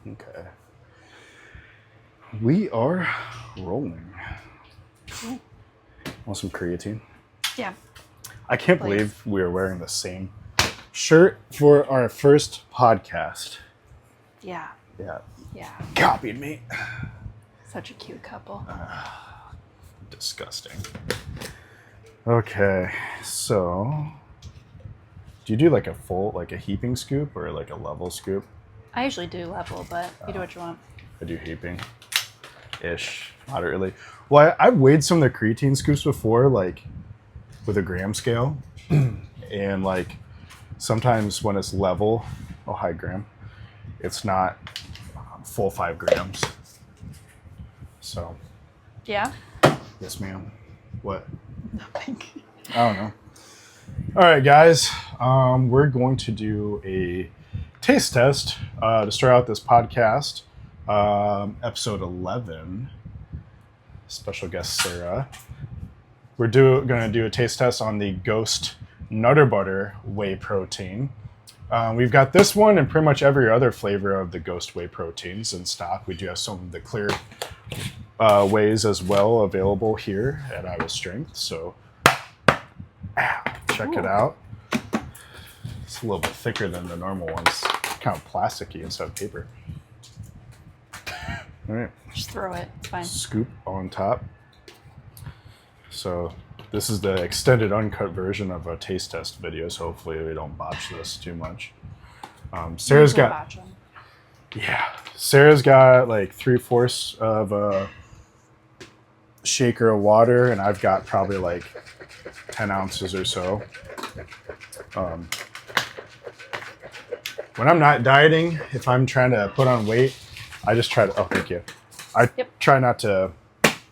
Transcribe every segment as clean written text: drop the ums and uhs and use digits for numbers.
Okay. We are rolling. Cool. Want some creatine? Yeah. I can't believe we are wearing the same shirt for our first podcast. Yeah. Yeah. Yeah. Copied me. Such a cute couple. Disgusting. Okay, so do you do like a full, like a heaping scoop or like a level scoop? I usually do level, but you do what you want. I do heaping-ish, moderately. Well, I've weighed some of the creatine scoops before, like with a gram scale, and like sometimes when it's level, high gram, it's not full 5 grams. So. Yeah? Yes, ma'am. What? Nothing. I don't know. All right, guys. We're going to do a taste test to start out this podcast. Episode 11. Special guest Sarah. We're going to do a taste test on the Ghost Nutter Butter Whey Protein. We've got this one and pretty much every other flavor of the Ghost Whey Proteins in stock. We do have some of the clear wheys as well available here at Iowa Strength. So check it out. It's a little bit thicker than the normal ones. Kind of plasticky instead of paper. All right. Just throw it. It's fine. Scoop on top. So this is the extended uncut version of a taste test video, so hopefully we don't botch this too much. Sarah's got like 3/4 of a shaker of water, and I've got probably like 10 ounces or so. When I'm not dieting, if I'm trying to put on weight, I just try to, thank you. I try not to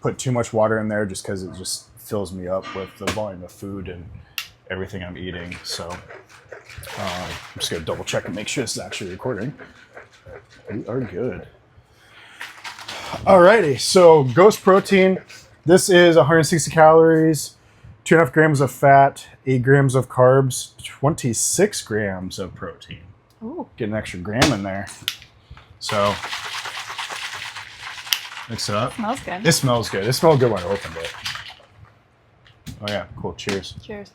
put too much water in there just because it just fills me up with the volume of food and everything I'm eating. So I'm just going to double check and make sure this is actually recording. We are good. Alrighty, so Ghost Protein. This is 160 calories, 2.5 grams of fat, 8 grams of carbs, 26 grams of protein. Ooh. Get an extra gram in there. So mix it up. Smells good. It smells good. It smelled good when I opened it. Oh yeah, cool. Cheers. Cheers.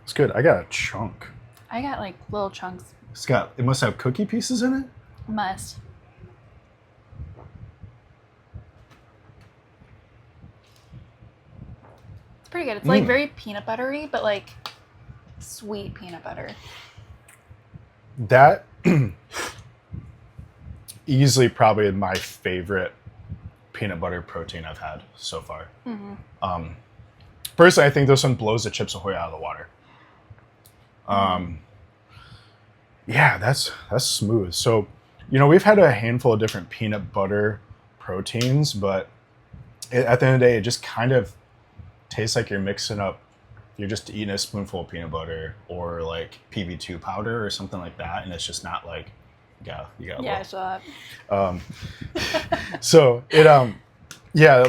It's good. I got a chunk. I got like little chunks. It must have cookie pieces in it? Must. It's pretty good. It's like very peanut buttery, but like sweet peanut butter. That easily probably my favorite peanut butter protein I've had so far. Mm-hmm. Personally, I think this one blows the Chips Ahoy out of the water. Yeah, that's smooth. So, we've had a handful of different peanut butter proteins, but at the end of the day, it just kind of tastes like you're just eating a spoonful of peanut butter or like PB2 powder or something like that, and it's just not like, I saw it. So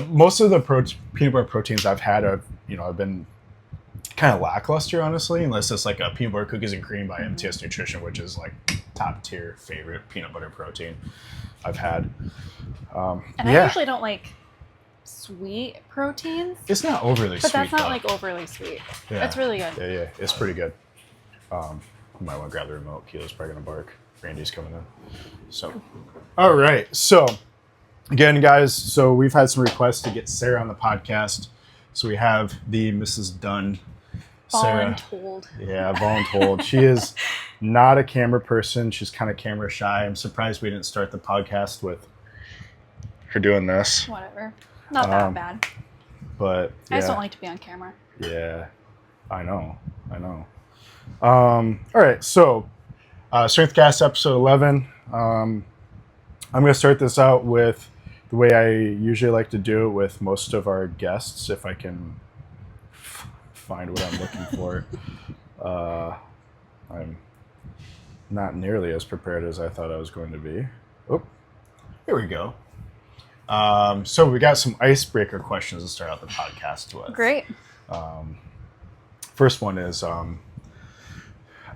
most of the peanut butter proteins I've had have been kind of lackluster, honestly, unless it's like a peanut butter cookies and cream by MTS Nutrition, which is like top tier favorite peanut butter protein I've had. I usually don't like sweet proteins. It's not overly sweet. But that's not like overly sweet. Yeah. It's really good. Yeah, it's pretty good. You might want to grab the remote. Kilo's probably gonna bark. Randy's coming in. So, all right. So, again, guys, we've had some requests to get Sarah on the podcast. So we have the Mrs. Dunne. Sarah. Voluntold. Yeah, voluntold. She is not a camera person. She's kind of camera shy. I'm surprised we didn't start the podcast with her doing this. Whatever. Not that bad. But yeah. I just don't like to be on camera. Yeah, I know. All right, so Strengthcast episode 11. I'm going to start this out with the way I usually like to do it with most of our guests, if I can find what I'm looking for. I'm not nearly as prepared as I thought I was going to be. Oh, here we go. So we got some icebreaker questions to start out the podcast with. Great. First one is,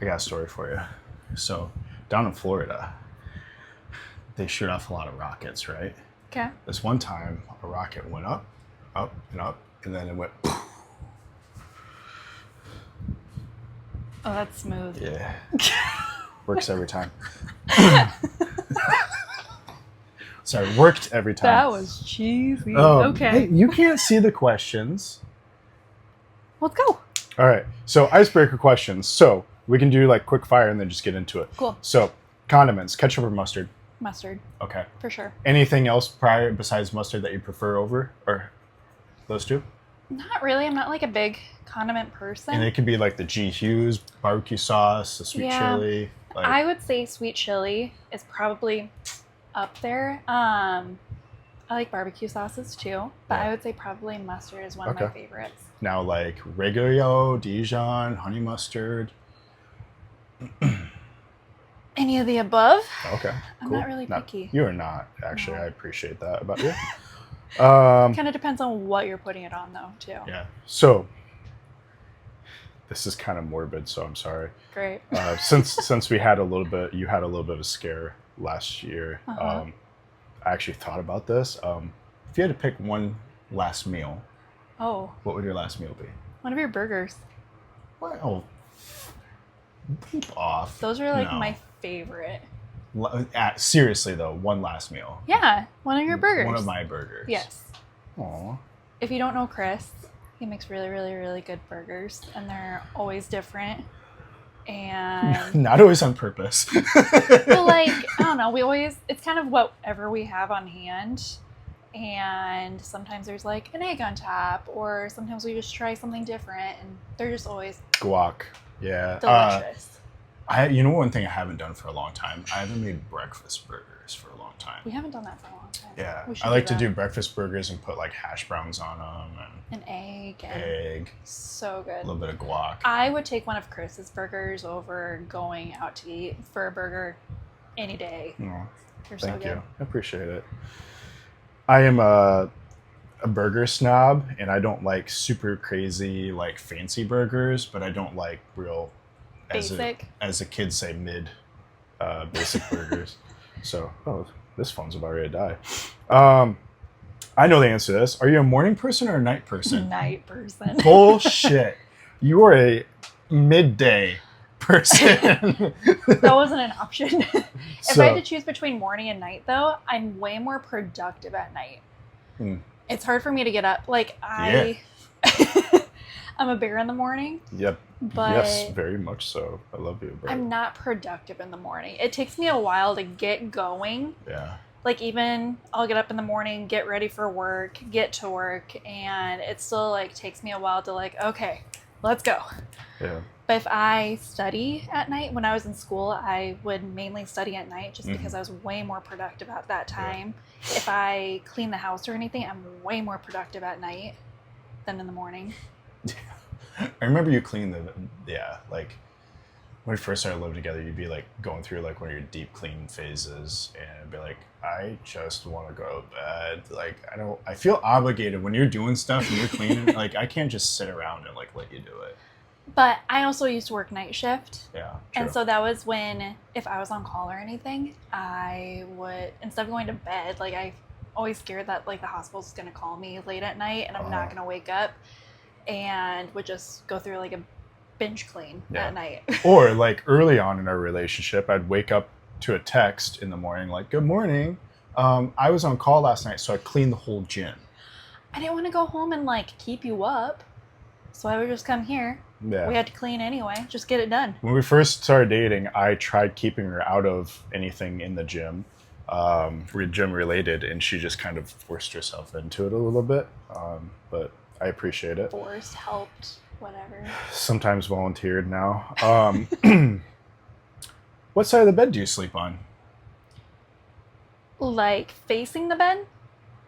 I got a story for you. So down in Florida, they shoot off a lot of rockets, right? Okay. This one time, a rocket went up, up, and up, and then it went. Oh, that's smooth. Yeah. Works every time. Sorry, worked every time. That was cheesy. Oh, Okay. Hey, you can't see the questions. Let's go. All right. So icebreaker questions. So we can do like quick fire and then just get into it. Cool. So condiments, ketchup or mustard? Mustard, Okay. for sure. Anything else prior besides mustard that you prefer over or those two? Not really. I'm not like a big condiment person. And it could be like the G Hughes, barbecue sauce, the sweet chili. Like, I would say sweet chili is probably up there. I like barbecue sauces too, but Yeah. I would say probably mustard is one of my favorites. now like regular yellow, Dijon, honey mustard. Any of the above? Okay. I'm cool. not really picky. You are not, actually. No. I appreciate that about you. Kind of depends on what you're putting it on though, too. Yeah. So this is kind of morbid, so I'm sorry. Great. Since we had a little bit, you had a little bit of a scare last year. Uh-huh. I actually thought about this. If you had to pick one last meal, Oh, what would your last meal be? one of your burgers. Well, beep off. Those are like No. my favorite. Seriously though, one last meal. Yeah, one of your burgers. One of my burgers. Yes. Aw. If you don't know Chris, he makes really, really, really good burgers, and they're always different. And Not always on purpose. but like, I don't know, it's kind of whatever we have on hand. And sometimes there's like an egg on top, or sometimes we just try something different, and they're just always Guac. Yeah. delicious. You know one thing I haven't done for a long time? I haven't made breakfast burgers for a long time. We haven't done that for a long time. Yeah. We should I like to that. do breakfast burgers and put like hash browns on them An egg. and And egg, so a good. little bit of guac. I would take one of Chris's burgers over going out to eat for a burger any day. Oh, They're so thank good. you. I appreciate it. I am a burger snob, and I don't like super crazy, like fancy burgers, but I don't like real Basic. as the kids say, mid basic burgers. So, this phone's about ready to die. I know the answer to this. Are you a morning person or a night person? Night person. Bullshit. You are a midday person. That wasn't an option. If So- I had to choose between morning and night, though, I'm way more productive at night. It's hard for me to get up. Like, I'm a bear in the morning. Yep. But yes, very much so. I love you, bro. I'm not productive in the morning. It takes me a while to get going. Yeah. Like, even I'll get up in the morning, get ready for work, get to work, and it still like takes me a while to like, okay, let's go. Yeah. But if I study at night, when I was in school, I would mainly study at night just because I was way more productive at that time. Yeah. If I clean the house or anything, I'm way more productive at night than in the morning. I remember you clean like when we first started living together, you'd be like going through like one of your deep clean phases and be like, I just want to go to bed. Like, I feel obligated when you're doing stuff and you're cleaning. Like, I can't just sit around and like let you do it. But I also used to work night shift. Yeah. True. And so that was when, if I was on call or anything, I would, instead of going to bed, like I always scared that like the hospital's going to call me late at night and I'm not going to wake up, and would just go through like a binge clean at night. Or like early on in our relationship, I'd wake up to a text in the morning like, good morning. I was on call last night, so I cleaned the whole gym. I didn't want to go home and like keep you up. So I would just come here. Yeah. We had to clean anyway. Just get it done. When we first started dating, I tried keeping her out of anything in the gym, gym related, and she just kind of forced herself into it a little bit. But I appreciate it. Forced, helped, whatever. Sometimes volunteered now. What side of the bed do you sleep on? Like facing the bed?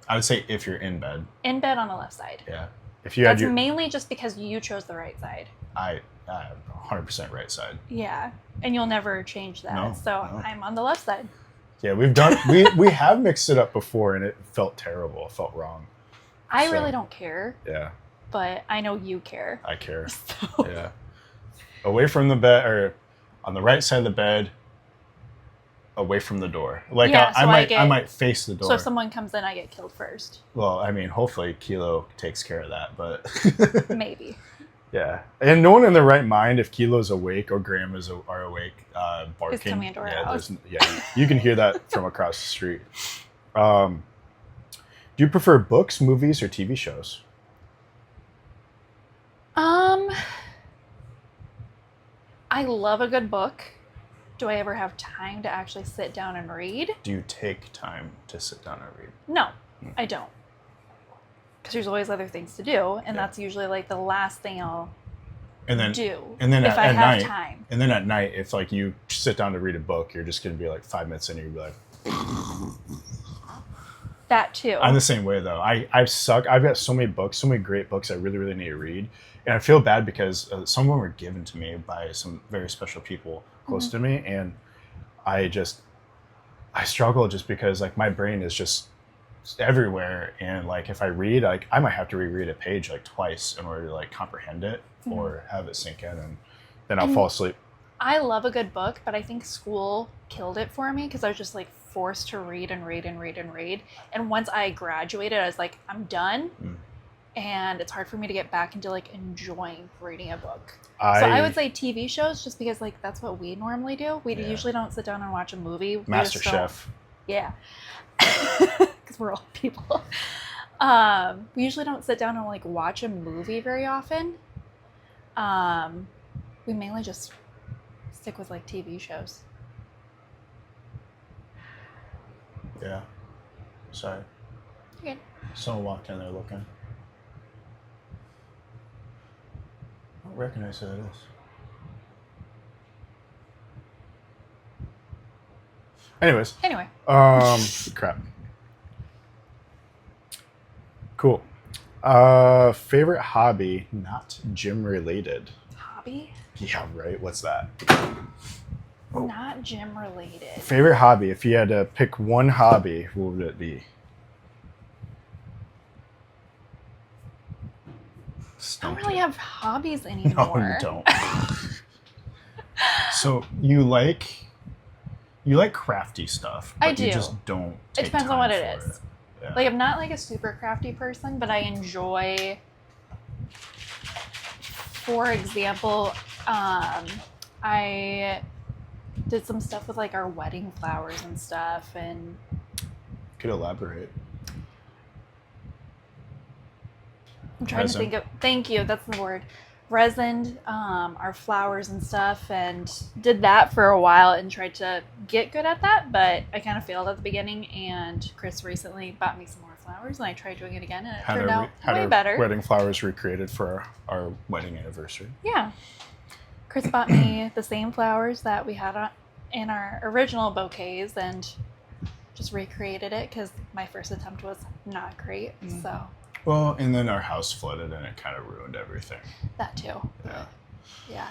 I would say if you're in bed. In bed on the left side. Yeah. If you had That's mainly just because you chose the right side. I 100% right side. Yeah. And you'll never change that. No. I'm on the left side. Yeah, we have mixed it up before and it felt terrible. It felt wrong. I really don't care. Yeah. But I know you care. I care. So. Yeah. Away from the bed, or on the right side of the bed, away from the door. Like Yeah, so I might face the door. So if someone comes in, I get killed first. Well, I mean, hopefully Kilo takes care of that, but Maybe. yeah. And no one in their right mind, if Kilo's awake or Graham are awake, barking. Is coming into our house. You can hear that from across the street. Do you prefer books, movies, or TV shows? I love a good book. Do I ever have time to actually sit down and read? Do you take time to sit down and read? No, I don't. Because there's always other things to do, and that's usually like the last thing I'll do. And then if I have night, time. And then at night, if like you sit down to read a book, you're just gonna be like 5 minutes in, and you'll be like. That too. I'm the same way though. I suck. I've got so many books, so many great books I really, really need to read. And I feel bad because some of them were given to me by some very special people close to me. And I struggle just because like my brain is just everywhere. And like, if I read, like I might have to reread a page like twice in order to like comprehend it or have it sink in. And then I'll fall asleep. I love a good book, but I think school killed it for me because I was just like forced to read and read and read and read. And once I graduated, I was like, I'm done. And it's hard for me to get back into like enjoying reading a book. So I would say TV shows, just because like that's what we normally do. We usually don't sit down and watch a movie. MasterChef. Yeah. Because we're old people. We usually don't sit down and like watch a movie very often. We mainly just stick with like TV shows. Yeah. Sorry. Okay. Someone walked in there looking. I don't recognize who it is. Anyway. Crap. Cool. Favorite hobby, not gym related. Hobby? Yeah, right. What's that? Not gym related. Favorite hobby. If you had to pick one hobby, what would it be? I don't really have hobbies anymore. No, you don't. So you like crafty stuff. But I do. You just don't. It depends on what it is. Yeah. Like I'm not like a super crafty person, but I enjoy. For example, I did some stuff with like our wedding flowers and stuff, and could elaborate. I'm trying to think of. Thank you. That's the word. Resined our flowers and stuff, and did that for a while and tried to get good at that, but I kind of failed at the beginning. And Chris recently bought me some more flowers, and I tried doing it again, and it turned out way better. Wedding flowers recreated for our wedding anniversary. Yeah. Chris bought me the same flowers that we had in our original bouquets, and just recreated it because my first attempt was not great. So. Well, and then our house flooded and it kind of ruined everything. That too. Yeah.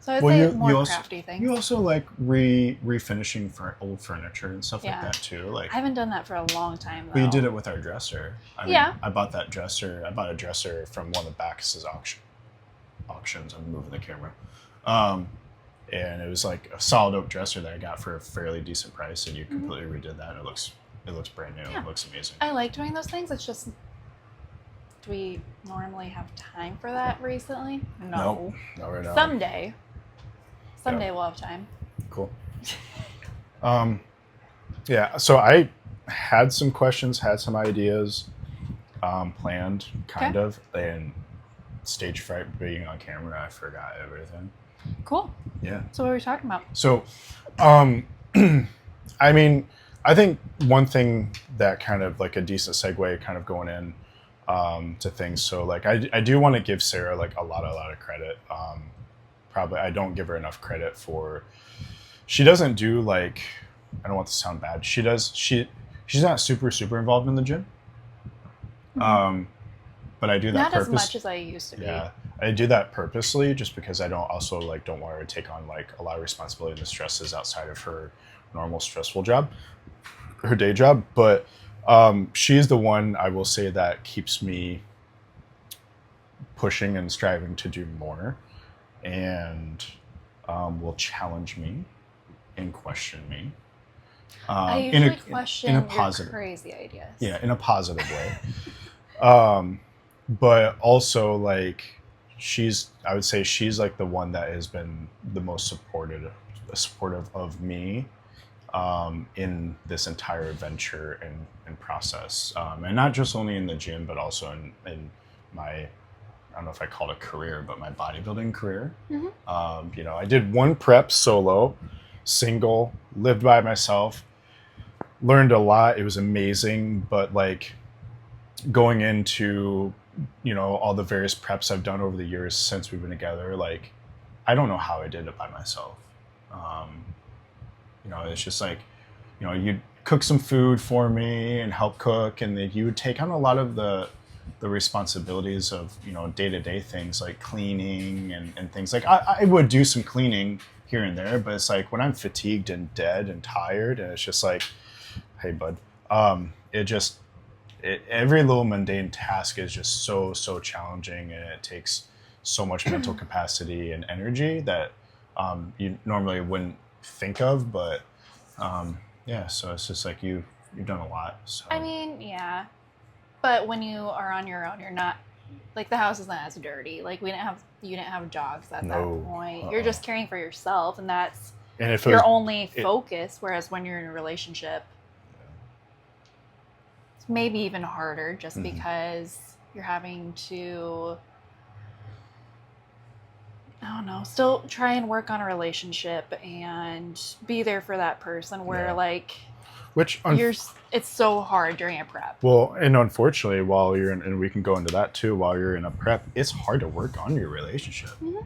So I'd say more crafty things. You also like refinishing for old furniture and stuff like that too. Like I haven't done that for a long time though. We did it with our dresser. I mean, I bought that dresser. I bought a dresser from one of the Bacchus's auctions. I'm moving the camera. And it was like a solid oak dresser that I got for a fairly decent price, and you completely redid that. And it looks brand new. Yeah. It looks amazing. I like doing those things. It's just, do we normally have time for that recently? No. Not right now. Someday we'll have time. Cool. Yeah, so I had some questions, had some ideas planned, kind of, and stage fright being on camera, I forgot everything. Cool. Yeah. So what were we talking about? So, I mean, I think one thing that kind of like a decent segue kind of going in to things. So like, I do want to give Sarah like a lot of credit. Probably I don't give her enough credit for, she doesn't do like, I don't want to sound bad. She's not super involved in the gym. But I do that not as much as I used to be. Yeah. I do that purposely just because I don't want her to take on like a lot of responsibility and the stresses outside of her normal stressful job, her day job. But she's the one I will say that keeps me pushing and striving to do more. And will challenge me and question me. I in usually a question in a your positive, crazy ideas. yeah, in a positive way. But also like I would say she's like the one that has been the most supportive of me in this entire adventure and process, and not just only in the gym, but also in my, I don't know if I call it a career, but my bodybuilding career. You know, I did one prep solo, single, lived by myself, learned a lot. It was amazing, but like going into, you know, all the various preps I've done over the years since we've been together, like I don't know how I did it by myself. You know, it's just like, you know, you'd cook some food for me and help cook, and then you would take on a lot of the responsibilities of, you know, day-to-day things like cleaning and things. Like I would do some cleaning here and there, but it's like when I'm fatigued and dead and tired, and it's just like, hey bud, every little mundane task is just so challenging, and it takes so much mental capacity and energy that you normally wouldn't think of. But yeah, so it's just like you've done a lot. So I mean, yeah, but when you are on your own, you're not like, the house isn't as dirty. Like you didn't have jogs at that point. You're just caring for yourself, and that's your only focus. Whereas when you're in a relationship, it's maybe even harder, just because you're having to, I don't know, still try and work on a relationship and be there for that person, where like, it's so hard during a prep. Well, and unfortunately, while you're in, and we can go into that too, while you're in a prep, it's hard to work on your relationship. Yeah.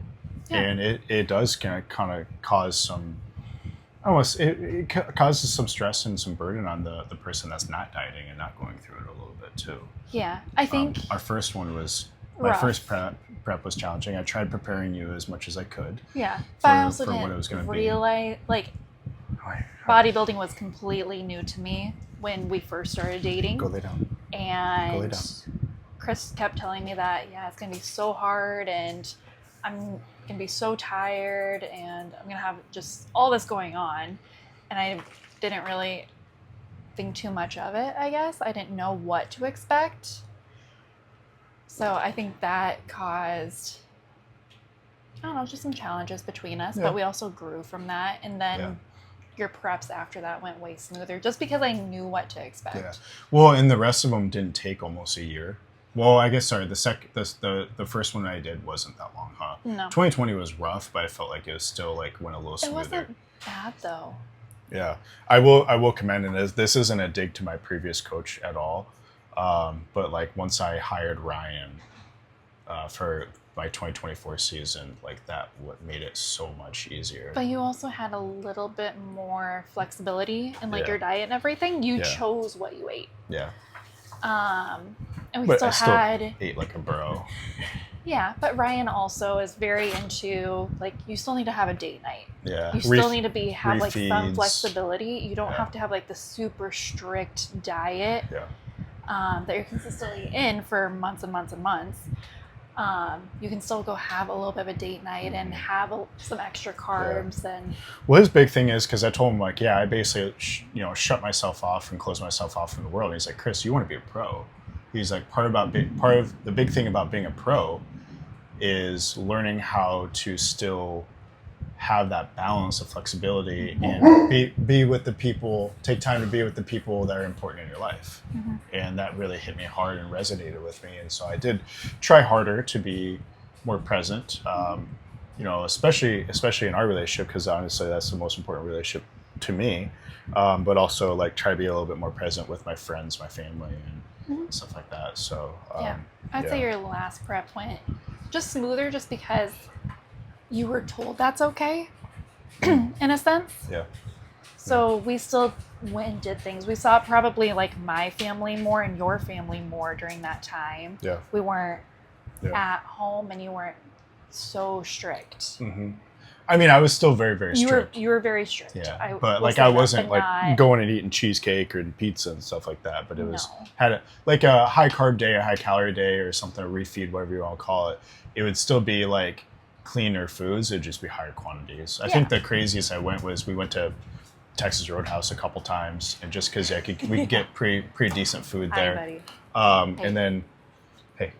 And it does kind of cause some, it causes some stress and some burden on the person that's not dieting and not going through it a little bit too. Yeah, I think our first one was, rough. My first prep was challenging. I tried preparing you as much as I could. Yeah, but I also what it was didn't realize, like, bodybuilding was completely new to me when we first started dating. Go lay down. And Go lay down. Chris kept telling me that, yeah, it's going to be so hard, and I'm going to be so tired, and I'm going to have just all this going on. And I didn't really think too much of it, I guess. I didn't know what to expect. So I think that caused, I don't know, just some challenges between us, but we also grew from that. And then your preps after that went way smoother, just because I knew what to expect. Yeah. Well, and the rest of them didn't take almost a year. Well, I guess, sorry, the first one I did wasn't that long, huh? No. 2020 was rough, but I felt like it was still like went a little smoother. It wasn't bad though. Yeah. I will commend, and this isn't a dig to my previous coach at all. But like once I hired Ryan for my 2024 season, like that what made it so much easier. But you also had a little bit more flexibility in like your diet and everything. You chose what you ate. Yeah. And we still ate like a bro. Yeah, but Ryan also is very into, like, you still need to have a date night. Yeah. You still need to have like some flexibility. You don't have to have like the super strict diet that you're consistently in for months and months and months. You can still go have a little bit of a date night and have some extra carbs. And well, his big thing is, because I told him like, I basically shut myself off and close myself off from the world. And he's like, Chris, you want to be a pro. He's like, part of the big thing about being a pro is learning how to still have that balance of flexibility and be with the people, take time to be with the people that are important in your life. And that really hit me hard and resonated with me. And so I did try harder to be more present, especially in our relationship, because honestly, that's the most important relationship to me. But also like try to be a little bit more present with my friends, my family, and stuff like that. So I'd say your last prep went just smoother, just because you were told that's okay, in a sense. Yeah. So we still went and did things. We saw probably like my family more and your family more during that time. Yeah. We weren't at home, and you weren't so strict. I mean, I was still very, very strict. You were very strict. Yeah. But like I wasn't like going and eating cheesecake or pizza and stuff like that. But it was had a high carb day, a high calorie day, or something, a refeed, whatever you want to call it. It would still be like cleaner foods, it'd just be higher quantities. I Yeah. think the craziest I went was we went to Texas Roadhouse a couple times, and just because we could get pretty decent food Hi, there. buddy. Hey. And then, hey,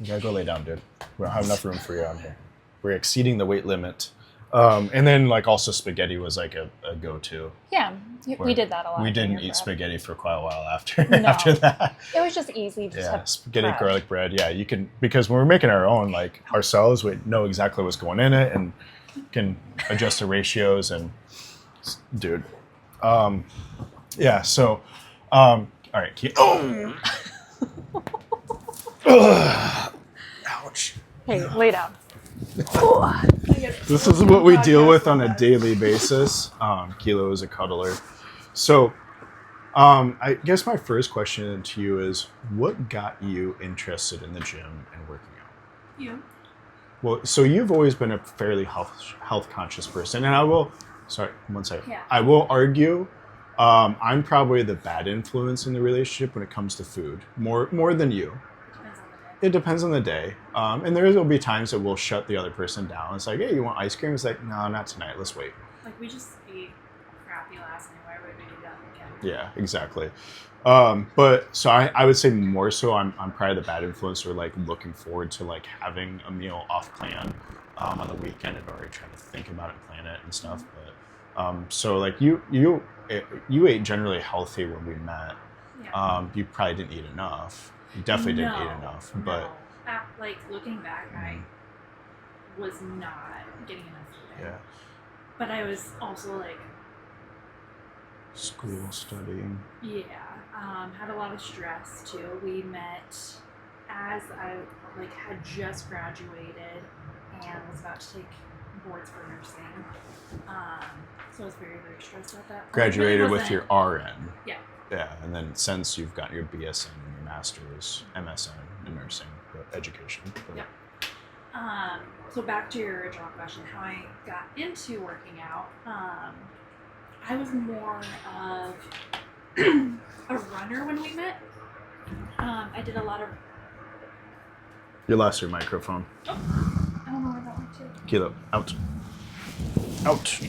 you gotta go lay down, dude. We don't have enough room for you on here. We're exceeding the weight limit. And then like also spaghetti was like a go-to. Yeah, we did that a lot. We didn't during your eat prep. spaghetti for quite a while after No. after that. It was just easy. Just Yeah, to spaghetti, prep. garlic bread. Yeah, you can, because when we're making our own, like ourselves, we know exactly what's going in it and can adjust the ratios and, dude. Yeah. So, all right. Ouch. Hey, lay down. This is what we deal with on a daily basis. Kilo is a cuddler. So, I guess my first question to you is, what got you interested in the gym and working out? You. Well, so you've always been a fairly health conscious person, and I will. Sorry, one second. Yeah. I will argue. I'm probably the bad influence in the relationship when it comes to food, more than you. Depends on the day. It depends on the day, and there will be times that we'll shut the other person down. It's like, hey, you want ice cream? It's like, no, not tonight. Let's wait. Like we just ate crappy last night. Why would we do that again? Yeah, exactly. But so I would say more so I'm probably the bad influence, or like looking forward to like having a meal off plan on the weekend and already trying to think about it, plan it and stuff. But so like you ate generally healthy when we met. Yeah. You probably didn't eat enough. You definitely didn't eat enough. But No. Like looking back, I was not getting enough food. yeah, But I was also like, school, studying. yeah, had a lot of stress too. We met as I like had just graduated and was about to take boards for nursing. So I was very, very stressed at that point. Graduated Really with your wasn't- RN. Yeah. Yeah, and then since you've got your BSN and your master's, MSN in nursing education. But Yep. So back to your original question, how I got into working out. I was more of a runner when we met. I did a lot of. You lost your microphone. I don't know where that went to. Kilo, out. Out.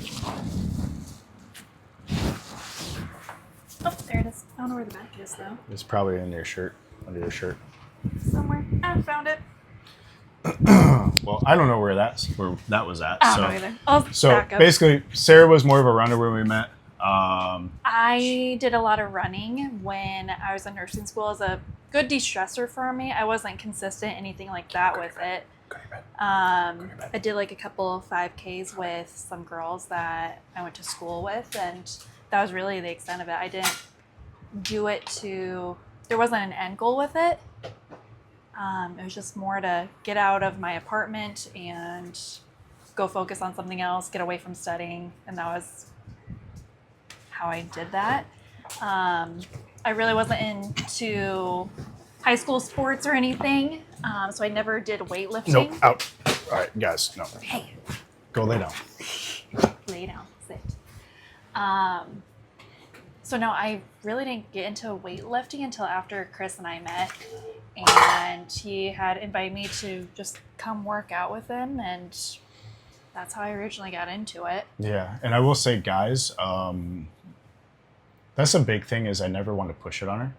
Oh, there it is. I don't know where the back is though. It's probably in your shirt, under your shirt. Somewhere. I found it. Well, I don't know where that was at. I don't know either. I'll So back up. basically, Sarah was more of a runner when we met. I did a lot of running when I was in nursing school as a good de-stressor for me. I wasn't consistent, anything like that with it. Go to bed. I did like a couple of 5Ks with some girls that I went to school with, and that was really the extent of it. I didn't do it there wasn't an end goal with it. It was just more to get out of my apartment and go focus on something else, get away from studying, and that was how I did that. I really wasn't into high school sports or anything, so I never did weightlifting. Nope, out. All right, guys, no. Hey, Go lay down. lay down, sit. So no, I really didn't get into weightlifting until after Chris and I met, and he had invited me to just come work out with him, and that's how I originally got into it. Yeah, and I will say, guys, that's a big thing is I never want to push it on her.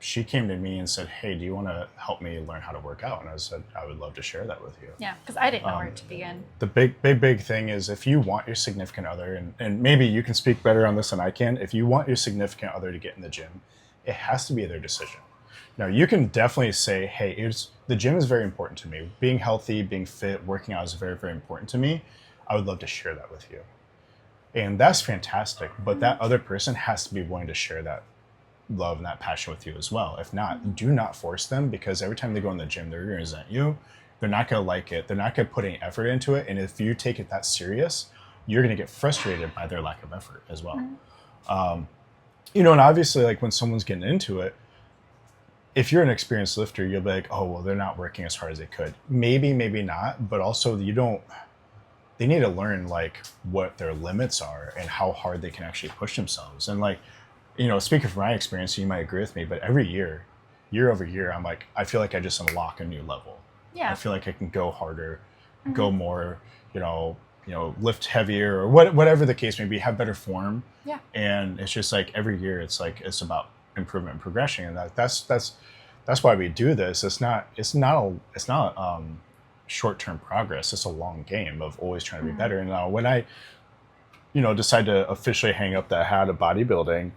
She came to me and said, hey, do you want to help me learn how to work out? And I said, I would love to share that with you. Yeah, because I didn't know where to begin. The big thing is if you want your significant other, and maybe you can speak better on this than I can, if you want your significant other to get in the gym, it has to be their decision. Now, you can definitely say, hey, the gym is very important to me. Being healthy, being fit, working out is very, very important to me. I would love to share that with you. And that's fantastic, but that other person has to be willing to share that love and that passion with you as well. If not, do not force them, because every time they go in the gym, they're going to resent you. They're not going to like it. They're not going to put any effort into it. And if you take it that serious, you're going to get frustrated by their lack of effort as well. And obviously, like when someone's getting into it, if you're an experienced lifter, you'll be like, oh, well, they're not working as hard as they could. Maybe, maybe not. But also they need to learn like what their limits are and how hard they can actually push themselves. And like, speaking from my experience, you might agree with me, but every year over year, I feel like I just unlock a new level. Yeah. I feel like I can go harder. go more, lift heavier or whatever the case may be, have better form. Yeah. And it's just like every year it's about improvement and progression. And that's why we do this. It's not short-term progress. It's a long game of always trying to be better. And when I, decide to officially hang up that hat of bodybuilding,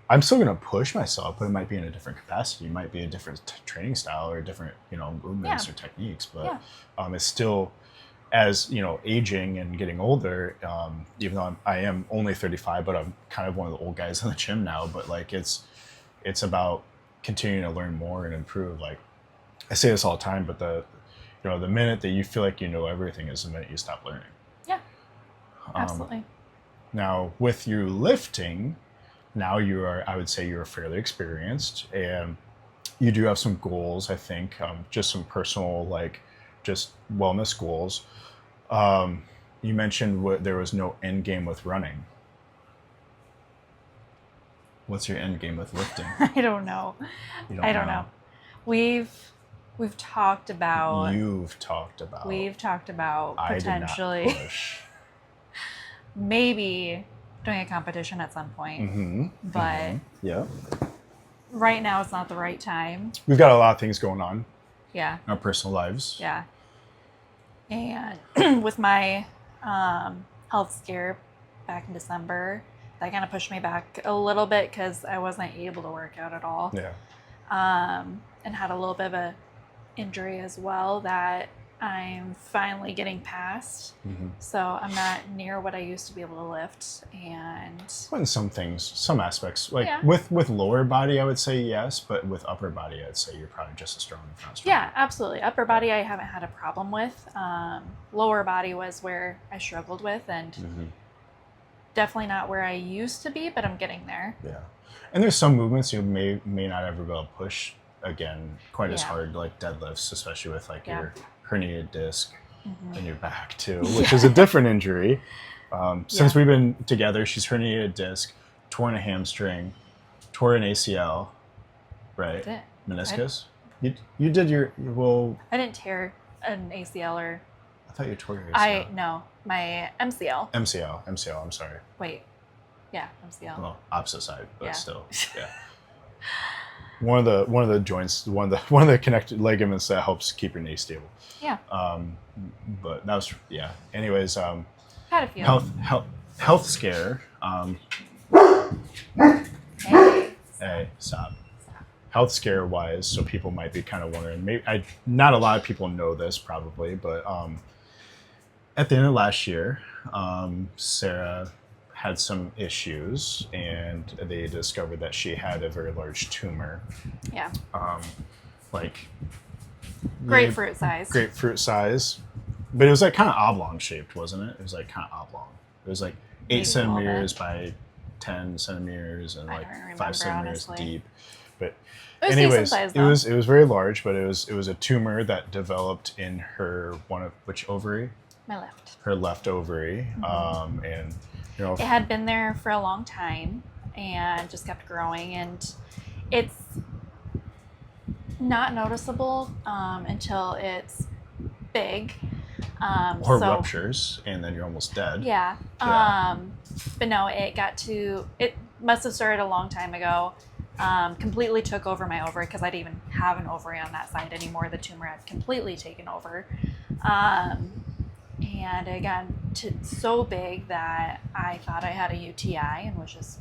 I'm still going to push myself, but it might be in a different capacity. It might be a different training style or different, movements or techniques. But it's still, as aging and getting older. Even though I am only 35, but I'm kind of one of the old guys in the gym now. But like it's about continuing to learn more and improve. Like I say this all the time, but the minute that you feel like you know everything is the minute you stop learning. Yeah, absolutely. Now with you lifting, now I would say you're fairly experienced, and you do have some goals, I think, just some personal, just wellness goals. You mentioned there was no end game with running. What's your end game with lifting? I don't know. I don't know. We've talked about. You've talked about. We've talked about potentially. I did not push. Maybe doing a competition at some point, but yeah, right now it's not the right time. We've got a lot of things going on. Yeah. In our personal lives. Yeah. And with my health scare back in December, that kind of pushed me back a little bit because I wasn't able to work out at all. Yeah. And had a little bit of a injury as well that I'm finally getting past. So I'm not near what I used to be able to lift. And in some aspects, with lower body, I would say yes, but with upper body, I'd say you're probably just as strong, if not stronger. Yeah, absolutely. Upper body, I haven't had a problem with. Lower body was where I struggled with, and definitely not where I used to be, but I'm getting there. Yeah, and there's some movements you may not ever be able to push again quite as hard, like deadlifts, especially with your herniated disc in your back too, which is a different injury. Since we've been together, she's herniated disc, torn a hamstring, tore an ACL, right? Meniscus. You did your I didn't tear an ACL or. I thought you tore your ACL. No, my MCL. MCL. I'm sorry. Wait, yeah, MCL. Well, opposite side, but still, yeah. One of the joints, one of the connected ligaments that helps keep your knee stable. Yeah. But that was Anyways, had a few health scare. Hey, stop. Health scare wise, so people might be kind of wondering. Maybe not a lot of people know this probably, but at the end of last year, Sarah had some issues, and they discovered that she had a very large tumor. Yeah. Grapefruit size. But it was kind of oblong shaped, wasn't it? It was kind of oblong. It was 8 centimeters by 10 centimeters and 5 centimeters deep. But anyways, it was very large, but it was a tumor that developed in her which ovary? My left. Her left ovary. And it had been there for a long time and just kept growing, and it's not noticeable until it's big. Or ruptures, and then you're almost dead. Yeah. But no, it must have started a long time ago. Completely took over my ovary because I didn't even have an ovary on that side anymore. The tumor had completely taken over. And again, so big that I thought I had a UTI and was just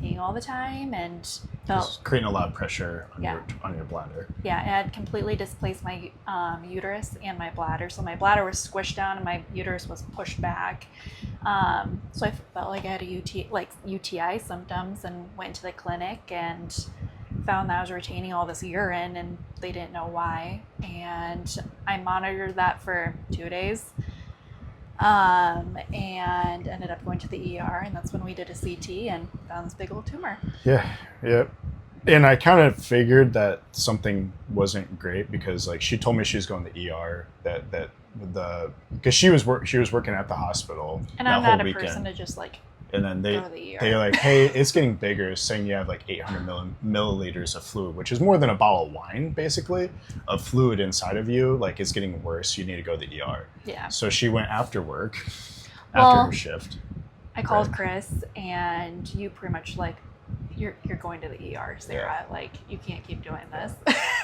peeing all the time and felt creating a lot of pressure on your bladder. Yeah, it had completely displaced my uterus and my bladder. So my bladder was squished down and my uterus was pushed back. So I felt like I had a UTI symptoms, and went to the clinic and found that I was retaining all this urine, and they didn't know why. And I monitored that for 2 days. And ended up going to the ER, and that's when we did a CT and found this big old tumor. Yeah. And I kind of figured that something wasn't great because she told me she was going to the ER because she was working at the hospital. And I'm not a person to just And then go to the ER. they're like, hey, it's getting bigger, saying you have like 800 milliliters of fluid, which is more than a bottle of wine, basically, of fluid inside of you. Like, it's getting worse. You need to go to the ER. Yeah. So she went after work, after her shift. I called Chris, and you pretty much like, you're going to the ER, Sarah. Yeah. Like, you can't keep doing this.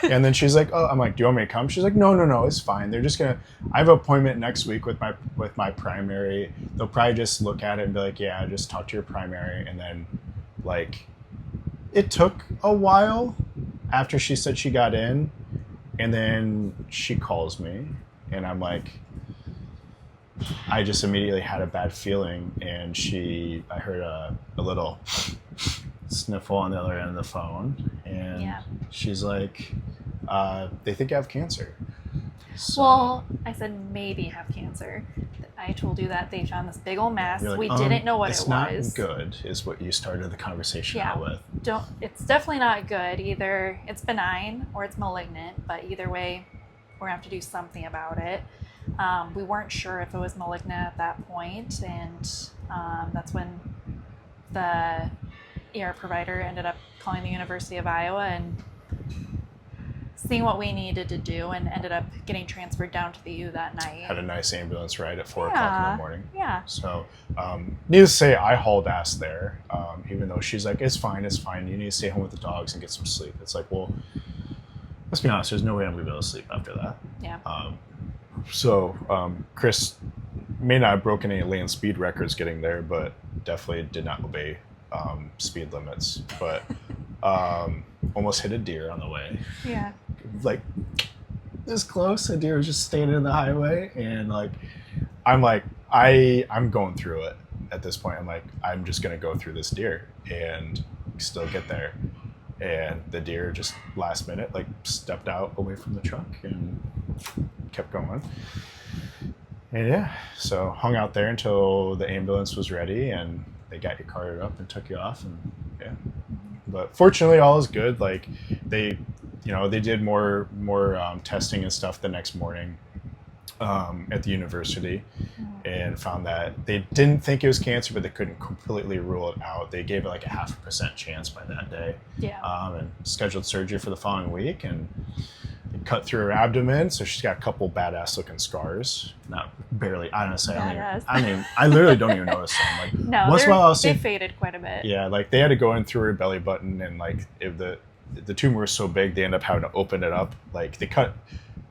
And then she's like, oh, I'm like, do you want me to come? She's like, no, it's fine. They're just gonna, I have an appointment next week with my primary. They'll probably just look at it and be like, yeah, just talk to your primary. And then, like, it took a while after she said she got in, and then she calls me, and I'm like, I just immediately had a bad feeling, and I heard a little sniffle on the other end of the phone, and she's like, they think I have cancer. So, well, I said maybe have cancer. I told you that they found this big old mass. Like, we didn't know what it was. It's not good, is what you started the conversation out with. It's definitely not good. Either it's benign or it's malignant, but either way, we're gonna have to do something about it. We weren't sure if it was malignant at that point, and that's when the ER provider ended up calling the University of Iowa and seeing what we needed to do, and ended up getting transferred down to the U that night. Had a nice ambulance ride at 4 o'clock in the morning. Yeah. So, needless to say, I hauled ass there, even though she's like, it's fine. You need to stay home with the dogs and get some sleep. It's like, well, let's be honest, there's no way I'm going to be able to sleep after that. Yeah. So Chris may not have broken any land speed records getting there, but definitely did not obey speed limits. But almost hit a deer on the way. Yeah. Like, this close, a deer was just standing in the highway, and like, I'm going through it at this point. I'm like, I'm just gonna go through this deer and still get there. And the deer just last minute like stepped out away from the truck and kept going. And yeah, so hung out there until the ambulance was ready, and they got you carted up and took you off, and yeah. But fortunately, all is good. Like, they did more testing and stuff the next morning at the university, and found that they didn't think it was cancer, but they couldn't completely rule it out. They gave it like a 0.5% chance by that day. Yeah. And scheduled surgery for the following week, and they cut through her abdomen, so she's got a couple badass looking scars. Not barely. Honestly, I literally don't even notice them. Like, no, they faded quite a bit. Yeah, like they had to go in through her belly button, and like if the tumor was so big, they ended up having to open it up. Like, they put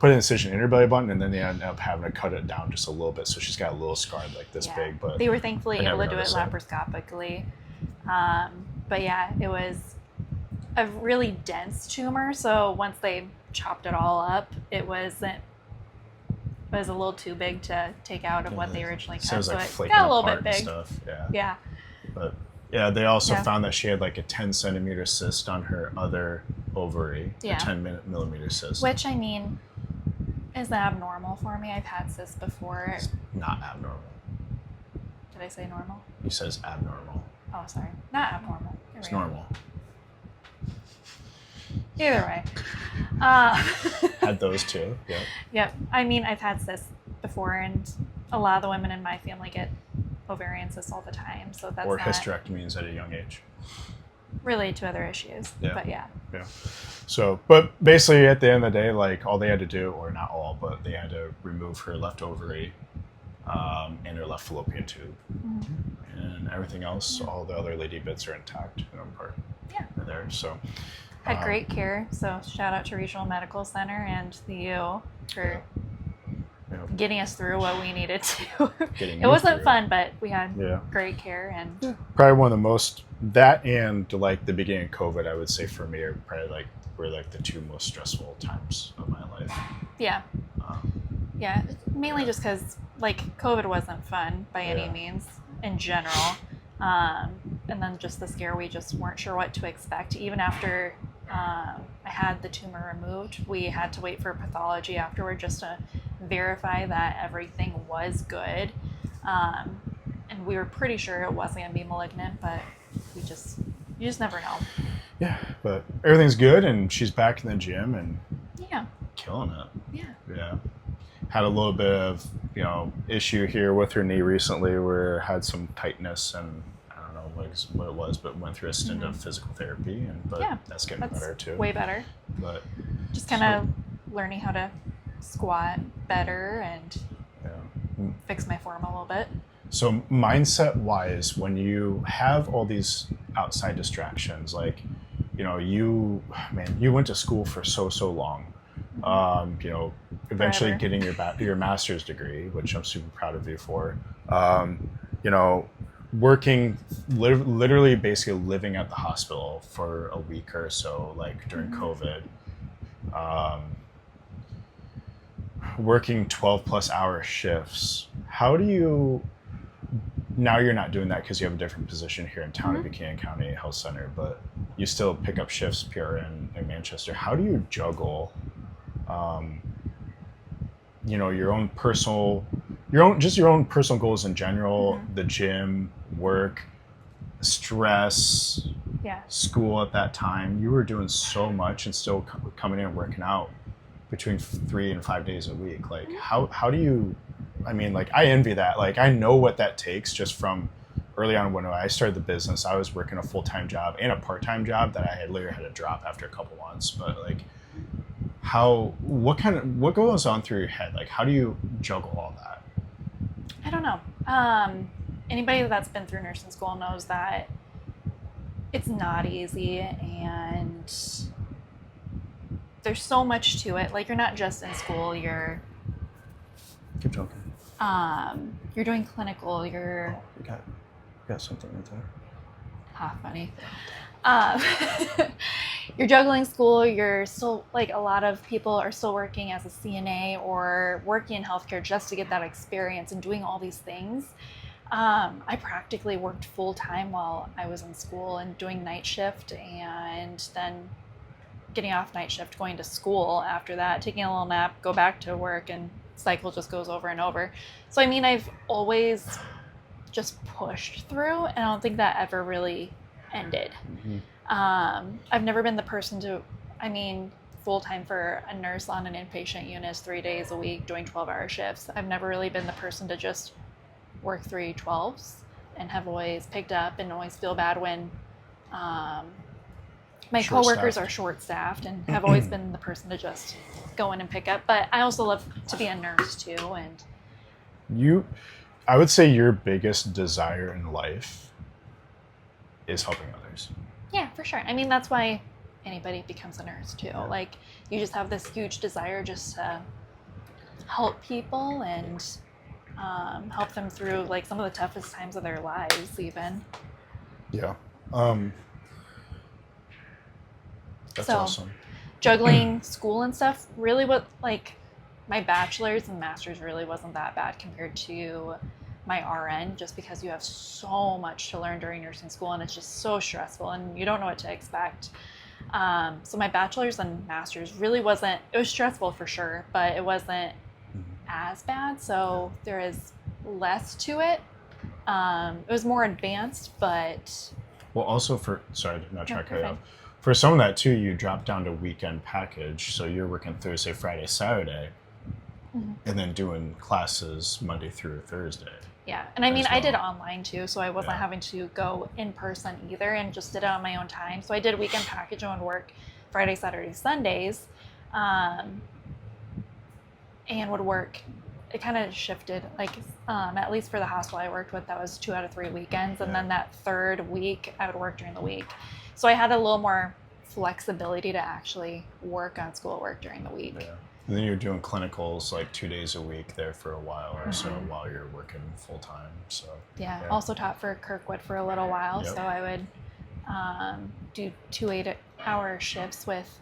an incision in her belly button, and then they ended up having to cut it down just a little bit, so she's got a little scar like this big. But they were thankfully able to do it laparoscopically. But yeah, it was a really dense tumor, so once they chopped it all up, it was a little too big to take out of what they originally cut. So it got a little bit big. Stuff. Yeah. Yeah. But yeah, they also found that she had like a 10 centimeter cyst on her other ovary, a 10 millimeter cyst. Which, I mean, is abnormal for me. I've had cysts before. It's not abnormal. Did I say normal? You says abnormal. Oh, sorry. Not abnormal. It's normal. Either way. Had those too. Yep. Yep. I mean, I've had cysts before, and a lot of the women in my family get ovarian cysts all the time. So that's or hysterectomies at a young age. Related to other issues. Yeah. But yeah. Yeah. So, but basically at the end of the day, like, all they had to do, or not all, but they had to remove her left ovary and her left fallopian tube. Mm-hmm. And everything else, all the other lady bits are intact in one part. Yeah. There. So. Had great care. So shout out to Regional Medical Center and the U for getting us through what we needed to. It wasn't fun, but we had great care, and probably one of the most, that and like the beginning of COVID, I would say for me, are probably were the two most stressful times of my life. Yeah. Yeah, mainly just because like COVID wasn't fun by any means in general, and then just the scare, we just weren't sure what to expect. Even after I had the tumor removed, we had to wait for pathology afterward just to verify that everything was good, and we were pretty sure it wasn't going to be malignant, but you just never know. Yeah, but everything's good, and she's back in the gym and killing it. Yeah. Had a little bit of issue here with her knee recently, where it had some tightness, and like what it was, but went through a stint of physical therapy, but that's getting better too. Way better. But just kind of learning how to squat better and fix my form a little bit. So mindset wise, when you have all these outside distractions, like, you know, you went to school for so long, you know, eventually getting your master's degree, which I'm super proud of you for, you know, working, literally basically living at the hospital for a week or so, like during COVID, working 12 plus hour shifts. How do you, now you're not doing that because you have a different position here in town at Buchanan County Health Center, but you still pick up shifts PRN in Manchester. How do you juggle, you know, your own personal goals in general, the gym, work, stress, school at that time? You were doing so much and still coming in and working out between 3 and 5 days a week. Like, how do you, I mean, like, I envy that. Like, I know what that takes just from early on when I started the business. I was working a full-time job and a part-time job that I had later had to drop after a couple months. But like, what goes on through your head? Like, how do you juggle all that? I don't know. Anybody that's been through nursing school knows that it's not easy, and there's so much to it. Like, you're not just in school, you're keep talking. You're doing clinical, you're We got something right there. Funny. You're juggling school, you're still, like, a lot of people are still working as a CNA or working in healthcare just to get that experience and doing all these things. I practically worked full time while I was in school and doing night shift, and then getting off night shift, going to school after that, taking a little nap, go back to work, and cycle just goes over and over. So I mean, I've always just pushed through, and I don't think that ever really ended. I've never been the person to, I mean, full-time for a nurse on an inpatient unit is 3 days a week doing 12-hour shifts. I've never really been the person to just work 3 12s, and have always picked up and always feel bad when my coworkers are short-staffed, and have always been the person to just go in and pick up. But I also love to be a nurse too. And I would say your biggest desire in life is helping others. Yeah, for sure. I mean, that's why anybody becomes a nurse too. Yeah. Like, you just have this huge desire just to help people and help them through, like, some of the toughest times of their lives even. Yeah. That's awesome. Juggling school and stuff, really, my bachelor's and master's really wasn't that bad compared to my RN, just because you have so much to learn during nursing school, and it's just so stressful and you don't know what to expect. So my bachelor's and master's really wasn't, it was stressful for sure, but it wasn't as bad. So there is less to it. It was more advanced, but... Well, also sorry, not trying to cut you off. For some of that too, you drop down to weekend package. So you're working Thursday, Friday, Saturday, and then doing classes Monday through Thursday. Yeah. And I mean, I did online too, so I wasn't having to go in person either, and just did it on my own time. So I did weekend package and would work Friday, Saturday, Sundays, and would work. It kind of shifted, like, at least for the hospital I worked with, that was 2 out of 3 weekends. And then that third week, I would work during the week. So I had a little more flexibility to actually work on schoolwork during the week. Yeah. And then you're doing clinicals like 2 days a week there for a while or so while you're working full time. So yeah. Also taught for Kirkwood for a little while. Yep. So I would do 2 8-hour shifts with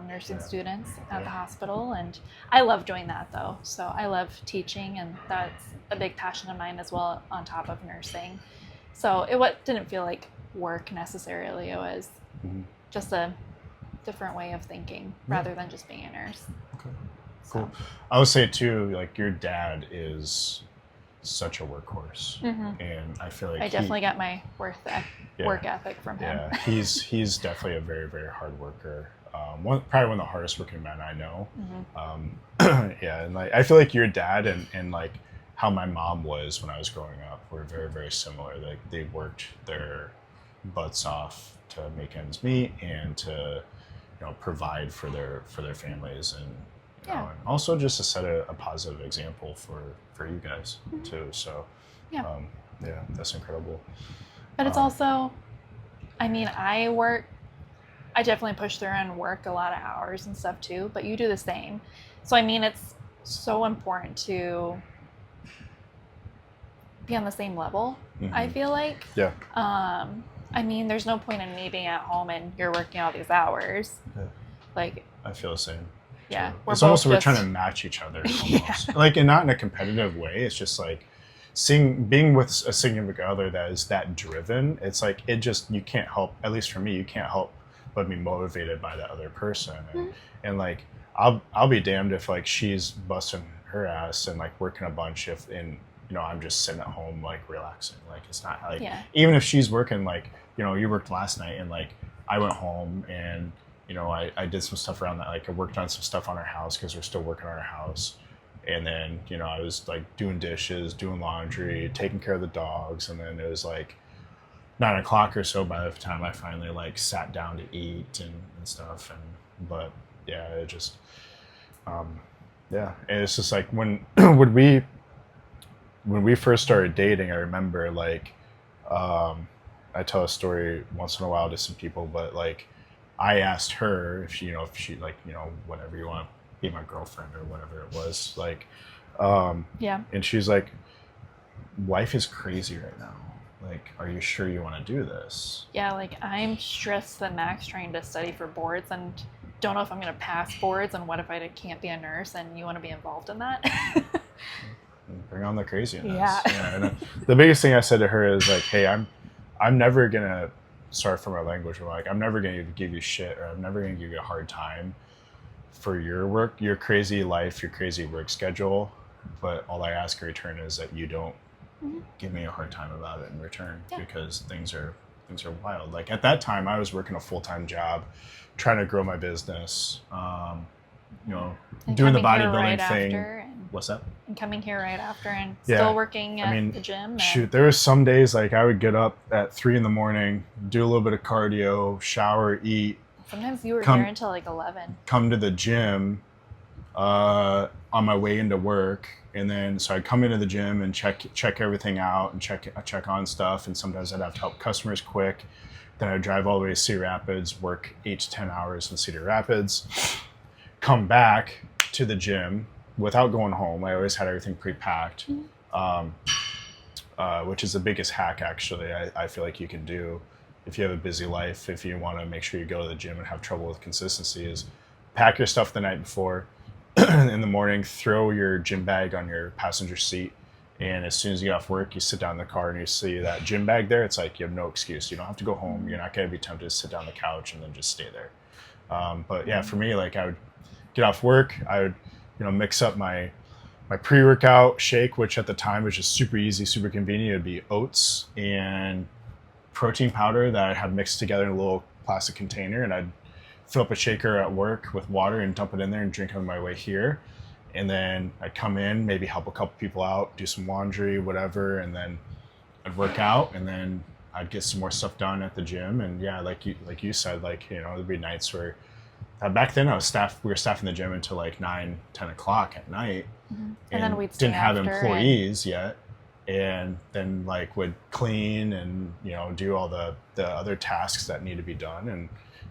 nursing students at the hospital, and I love doing that though. So I love teaching, and that's a big passion of mine as well, on top of nursing. So it didn't feel like work necessarily. It was just a different way of thinking rather than just being a nurse. Okay, cool. I would say too, like, your dad is such a workhorse, and I feel like I definitely got my work ethic from him. Yeah, he's definitely a very, very hard worker. Probably one of the hardest working men I know. Yeah, and like, I feel like your dad and like how my mom was when I was growing up were very, very similar. Like they worked their butts off to make ends meet and to, provide for their families, and and also just to set a positive example for you guys too. So that's incredible. But it's also, I mean, I definitely push through and work a lot of hours and stuff too, but you do the same. So I mean, it's so important to be on the same level. I feel like. Yeah. I mean, there's no point in me being at home and you're working all these hours. Yeah. Like, I feel the same. Yeah. It's almost like we're trying to match each other almost. Like, and not in a competitive way. It's just like being with a significant other that is that driven. It's like, you can't help, at least for me, you can't help but be motivated by that other person. And like, I'll be damned if like she's busting her ass and like working a bunch I'm just sitting at home like relaxing. Like it's not like even if she's working like you worked last night and like I went home and I did some stuff around that, like I worked on some stuff on our house because we're still working on our house, and then I was like doing dishes, doing laundry, taking care of the dogs, and then it was like 9 o'clock or so by the time I finally like sat down to eat and stuff. But yeah, it just and it's just like when we first started dating, I remember like I tell a story once in a while to some people, but like I asked her if she like whatever you want to be my girlfriend or whatever it was, like and she's like, life is crazy right now, like are you sure you want to do this? Yeah, like I'm stressed to the max trying to study for boards and don't know if I'm going to pass boards, and what if I can't be a nurse and you want to be involved in that? Bring on the craziness. And the biggest thing I said to her is like, hey, I'm never gonna, sorry for my language, but like I'm never gonna give you shit, or I'm never gonna give you a hard time for your work, your crazy life, your crazy work schedule. But all I ask in return is that you don't give me a hard time about it in return, because things are wild. Like at that time I was working a full-time job, trying to grow my business, doing the bodybuilding thing. What's that? And coming here right after and still working at the gym. Shoot, there were some days like I would get up at 3 a.m, do a little bit of cardio, shower, eat. Sometimes you were here until like 11. Come to the gym on my way into work, and then so I'd come into the gym and check everything out and check on stuff, and sometimes I'd have to help customers quick. Then I'd drive all the way to Cedar Rapids, work 8 to 10 hours in Cedar Rapids, come back to the gym without going home. I always had everything pre-packed, which is the biggest hack actually I feel like you can do if you have a busy life, if you want to make sure you go to the gym and have trouble with consistency, is pack your stuff the night before. In the morning, throw your gym bag on your passenger seat, and as soon as you get off work, you sit down in the car and you see that gym bag there. It's like you have no excuse. You don't have to go home. You're not going to be tempted to sit down on the couch and then just stay there. But yeah, for me, like I would get off work, I would mix up my pre-workout shake, which at the time was just super easy, super convenient. It would be oats and protein powder that I had mixed together in a little plastic container, and I'd fill up a shaker at work with water and dump it in there and drink on my way here. And then I'd come in, maybe help a couple people out, do some laundry, whatever, and then I'd work out, and then I'd get some more stuff done at the gym. And yeah, like you said, like there'd be nights where back then we were staffing the gym until like 9, 10 o'clock at night, and then we didn't have employees yet, and then like would clean and do all the other tasks that need to be done, and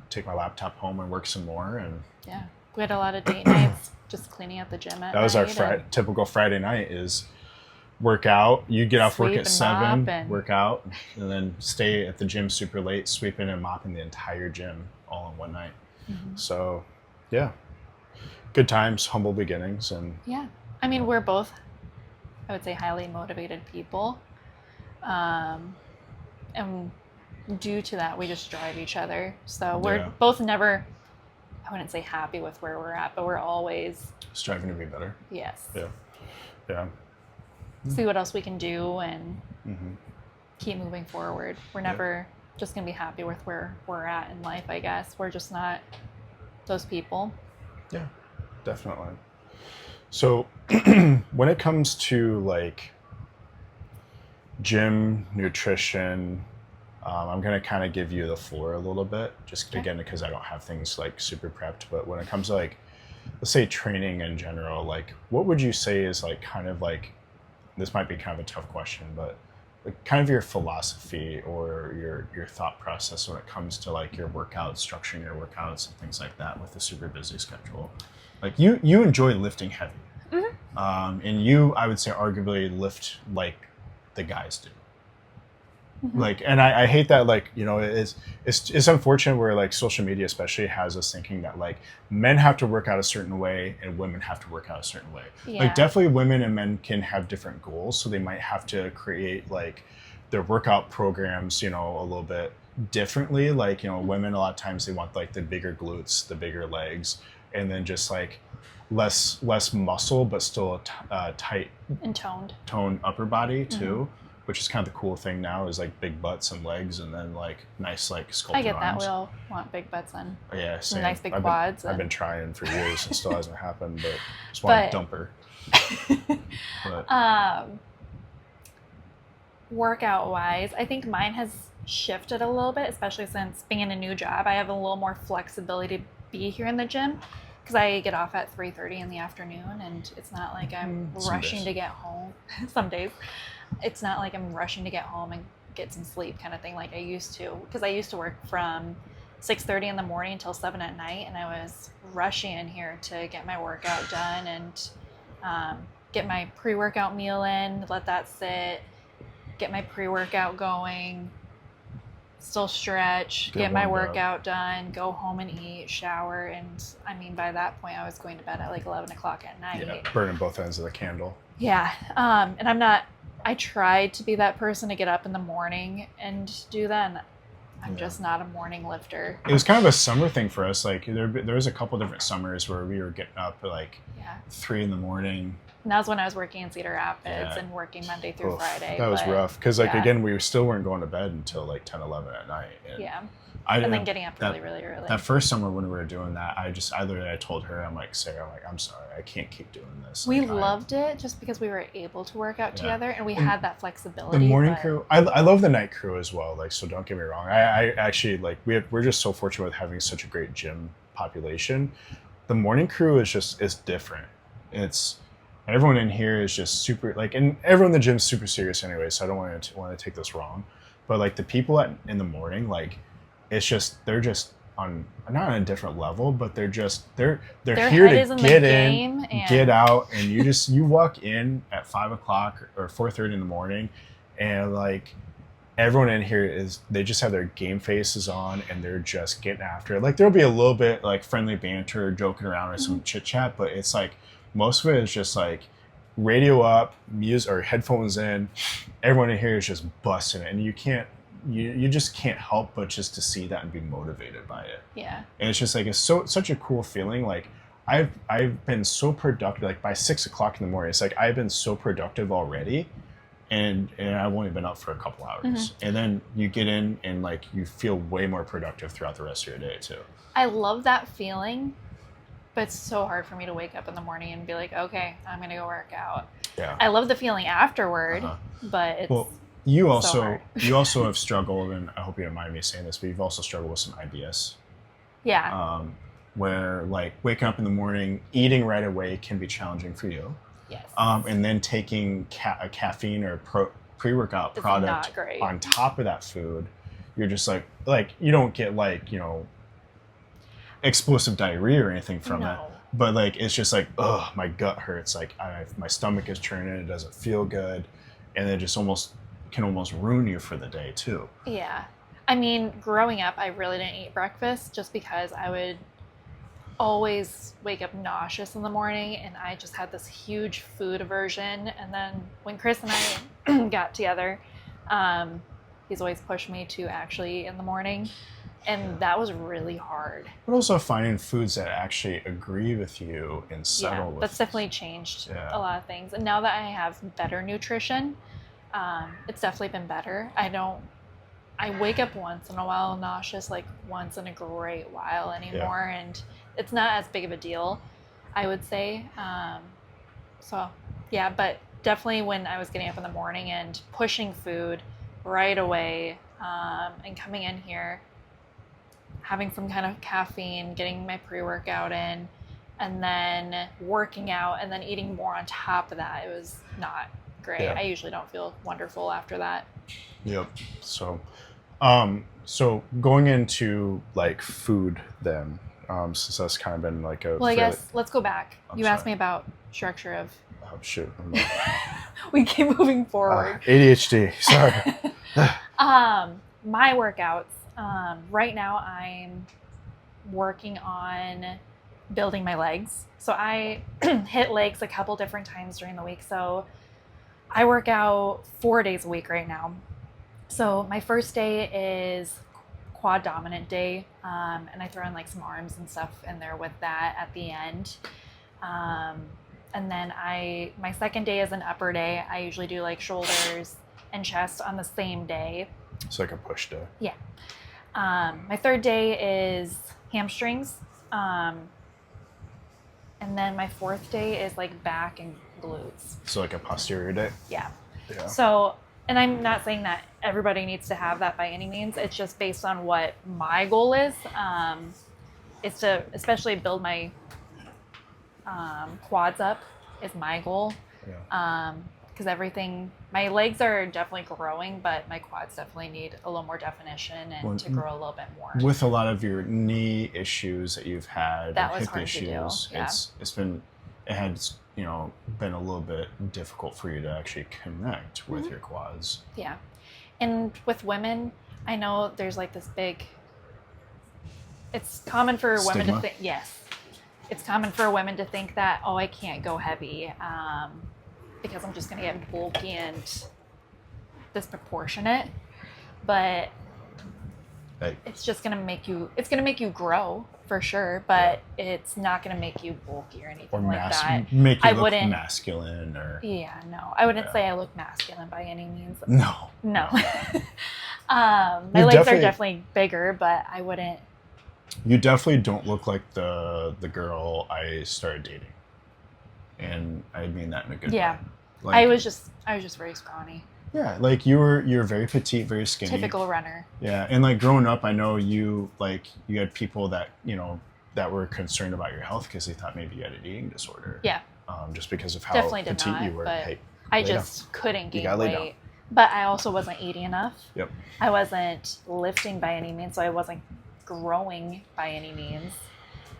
take my laptop home and work some more. And we had a lot of date nights just cleaning at the gym at night. That was our typical Friday night, is work out. You get off work at 7, work out, and then stay at the gym super late, sweeping and mopping the entire gym all in one night. So yeah, good times, humble beginnings. And I mean, we're both, I would say, highly motivated people, and due to that, we just drive each other. So we're both never, I wouldn't say happy with where we're at, but we're always striving to be better. Yes. Yeah. See what else we can do and keep moving forward. We're never just going to be happy with where we're at in life, I guess. We're just not those people. Yeah, definitely. So when it comes to like gym, nutrition, I'm going to kind of give you the floor a little bit, just Okay. again, because I don't have things like super prepped. But when it comes to like, let's say training in general, like what would you say is like kind of like, this might be kind of a tough question, but like kind of your philosophy or your thought process when it comes to like your workouts, structuring your workouts and things like that with a super busy schedule. Like you enjoy lifting heavy, and you, I would say, arguably lift like the guys do. Like, and I hate that, like, you know, it's unfortunate where like social media especially has us thinking that like men have to work out a certain way and women have to work out a certain way. Yeah. Like definitely women and men can have different goals, so they might have to create like their workout programs, you know, a little bit differently. Like, you know, women a lot of times they want like the bigger glutes, the bigger legs, and then just like less muscle but still a tight And toned. upper body too, which is kind of the cool thing now is like big butts and legs and then like nice like sculpted I get that. arms. We all want big butts and Yeah, same. nice big I've quads. I've been trying for years and still hasn't happened, but just want to dump her. But workout wise, I think mine has shifted a little bit, especially since being in a new job. I have a little more flexibility to be here in the gym because I get off at 3:30 in the afternoon, and it's not like I'm rushing to get home. Some days, it's not like I'm rushing to get home and get some sleep kind of thing like I used to, because I used to work from 6:30 in the morning until 7 at night, and I was rushing in here to get my workout done and get my pre-workout meal in, let that sit, get my pre-workout going, still stretch, get my workout done, go home and eat, shower, and I mean by that point I was going to bed at like 11 o'clock at night. Yeah, burning both ends of the candle. Yeah, and I tried to be that person to get up in the morning and do that, and I'm just not a morning lifter. It was kind of a summer thing for us. Like there was a couple different summers where we were getting up at like 3 in the morning. And that was when I was working in Cedar Rapids and working Monday through Friday. That was rough because like again we still weren't going to bed until like 10, 11 at night. And then getting up really early. That first summer when we were doing that, I literally told her, I'm like, Sarah, I'm sorry, I can't keep doing this. We loved it just because we were able to work out together and we had that flexibility. The morning crew, I love the night crew as well. Like, so don't get me wrong. I actually like we're just so fortunate with having such a great gym population. The morning crew is different. It's everyone in here is just super like, and everyone in the gym is super serious anyway. So I don't want to take this wrong, but like the people in the morning, like. It's just they're just on not on a different level, but they're here to get in, get out, and you walk in at 5 o'clock or 4:30 in the morning, and like everyone in here they just have their game faces on and they're just getting after it. Like there'll be a little bit like friendly banter, joking around, or some chit chat, but it's like most of it is just like radio up, music or headphones in. Everyone in here is just busting it, and you just can't help but just to see that and be motivated by it. Yeah. And it's just like, it's such a cool feeling. Like I've been so productive, like by 6 o'clock in the morning, it's like, I've been so productive already. And I've only been up for a couple hours. And then you get in and like, you feel way more productive throughout the rest of your day too. I love that feeling, but it's so hard for me to wake up in the morning and be like, okay, I'm going to go work out. Yeah. I love the feeling afterward, but it's, You also have struggled, and I hope you don't mind me saying this, but you've also struggled with some IBS. Yeah. Where like waking up in the morning, eating right away can be challenging for you. Yes. And then taking a caffeine or pre-workout product on top of that food, you're just like you don't get like, you know, explosive diarrhea or anything from it. But like it's just like, oh, my gut hurts. Like my stomach is churning. It doesn't feel good, and it just can almost ruin you for the day too. Yeah. I mean, growing up, I really didn't eat breakfast just because I would always wake up nauseous in the morning, and I just had this huge food aversion. And then when Chris and I got together, he's always pushed me to actually eat in the morning, and that was really hard. But also finding foods that actually agree with you and settle with. That's definitely changed a lot of things. And now that I have better nutrition, it's definitely been better. I wake up once in a while nauseous, like once in a great while anymore, and it's not as big of a deal, I would say. So, yeah, but definitely when I was getting up in the morning and pushing food right away, and coming in here, having some kind of caffeine, getting my pre-workout in, and then working out, and then eating more on top of that, it was not great. Yeah. I usually don't feel wonderful after that. Yep. So, so going into like food then, since that's kind of been like a. Well, I guess let's go back. You asked sorry. me about structure of. Oh shoot. We keep moving forward. ADHD. Sorry. My workouts. Right now, I'm working on building my legs. So I hit legs a couple different times during the week. So I work out 4 days a week right now. So my first day is quad dominant day, and I throw in like some arms and stuff in there with that at the end. And then my second day is an upper day. I usually do like shoulders and chest on the same day. It's like a push day. Yeah. My third day is hamstrings. And then my fourth day is like back and glutes. So like a posterior day? Yeah. Yeah. So, and I'm not saying that everybody needs to have that by any means. It's just based on what my goal is. It's to especially build my quads up is my goal. Yeah. Because my legs are definitely growing, but my quads definitely need a little more defention and to grow a little bit more. With a lot of your knee issues that you've had, that was hip hard issues, to do. Yeah. it has been a little bit difficult for you to actually connect with Mm-hmm. your quads. Yeah, and with women, I know there's like this big. It's common for women to think. Yes, it's common for women to think that I can't go heavy. Because I'm just going to get bulky and disproportionate, but it's just going to make you grow for sure, but it's not going to make you bulky or anything like that. Make you look masculine or. Yeah, no, I wouldn't say I look masculine by any means. No. My legs are definitely bigger, but I wouldn't. You definitely don't look like the girl I started dating. And I mean that in a good way. Like, I was just very scrawny. Yeah, like you're very petite, very skinny. Typical runner. Yeah, and like growing up, I know you had people that that were concerned about your health because they thought maybe you had an eating disorder. Yeah. Just because of how definitely petite not, you were. But hey, I just couldn't gain weight. Down. But I also wasn't eating enough. Yep. I wasn't lifting by any means, so I wasn't growing by any means.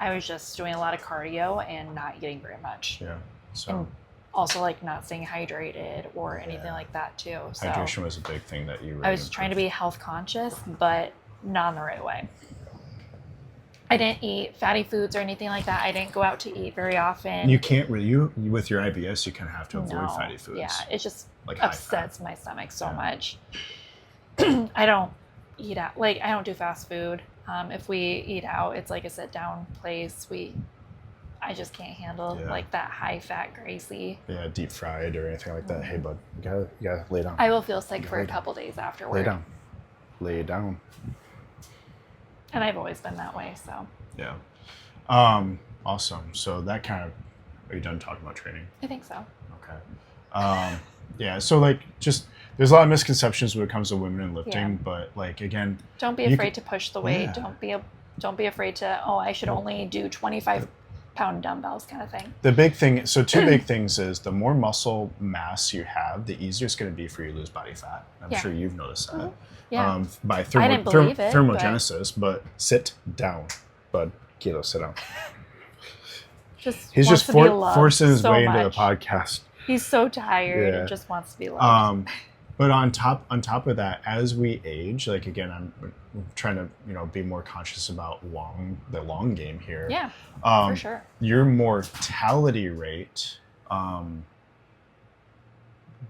I was just doing a lot of cardio and not eating very much. Yeah. So. And also like not staying hydrated or anything like that too. So hydration was a big thing that you really I was trying to be health conscious, but not in the right way. I didn't eat fatty foods or anything like that. I didn't go out to eat very often. You can't really, with your IBS, you kind of have to avoid fatty foods. Yeah, it just like upsets my stomach so much. I don't eat out, I don't do fast food. If we eat out, it's like a sit down place. I just can't handle like that high fat greasy. Yeah, deep fried or anything like that. Hey, bud, you gotta lay down. I will feel sick for a couple days afterward. Lay down. And I've always been that way, so. Yeah. Awesome. So that kind of, are you done talking about training? I think so. Okay. Yeah. So there's a lot of misconceptions when it comes to women in lifting, but again, don't be afraid to push the weight. Yeah. Don't be afraid to, I should only do 25-pound dumbbells kind of thing. The big thing, so two big things is the more muscle mass you have, the easier it's going to be for you to lose body fat. I'm sure you've noticed that. Mm-hmm. Yeah. By I didn't believe it, thermogenesis, but sit down, bud. Kilo, sit down. He's just forcing his way much. into the podcast. He's so tired and just wants to be loved. But on top of that, as we age, again, I'm trying to be more conscious about the long game here. Yeah, for sure. Your mortality rate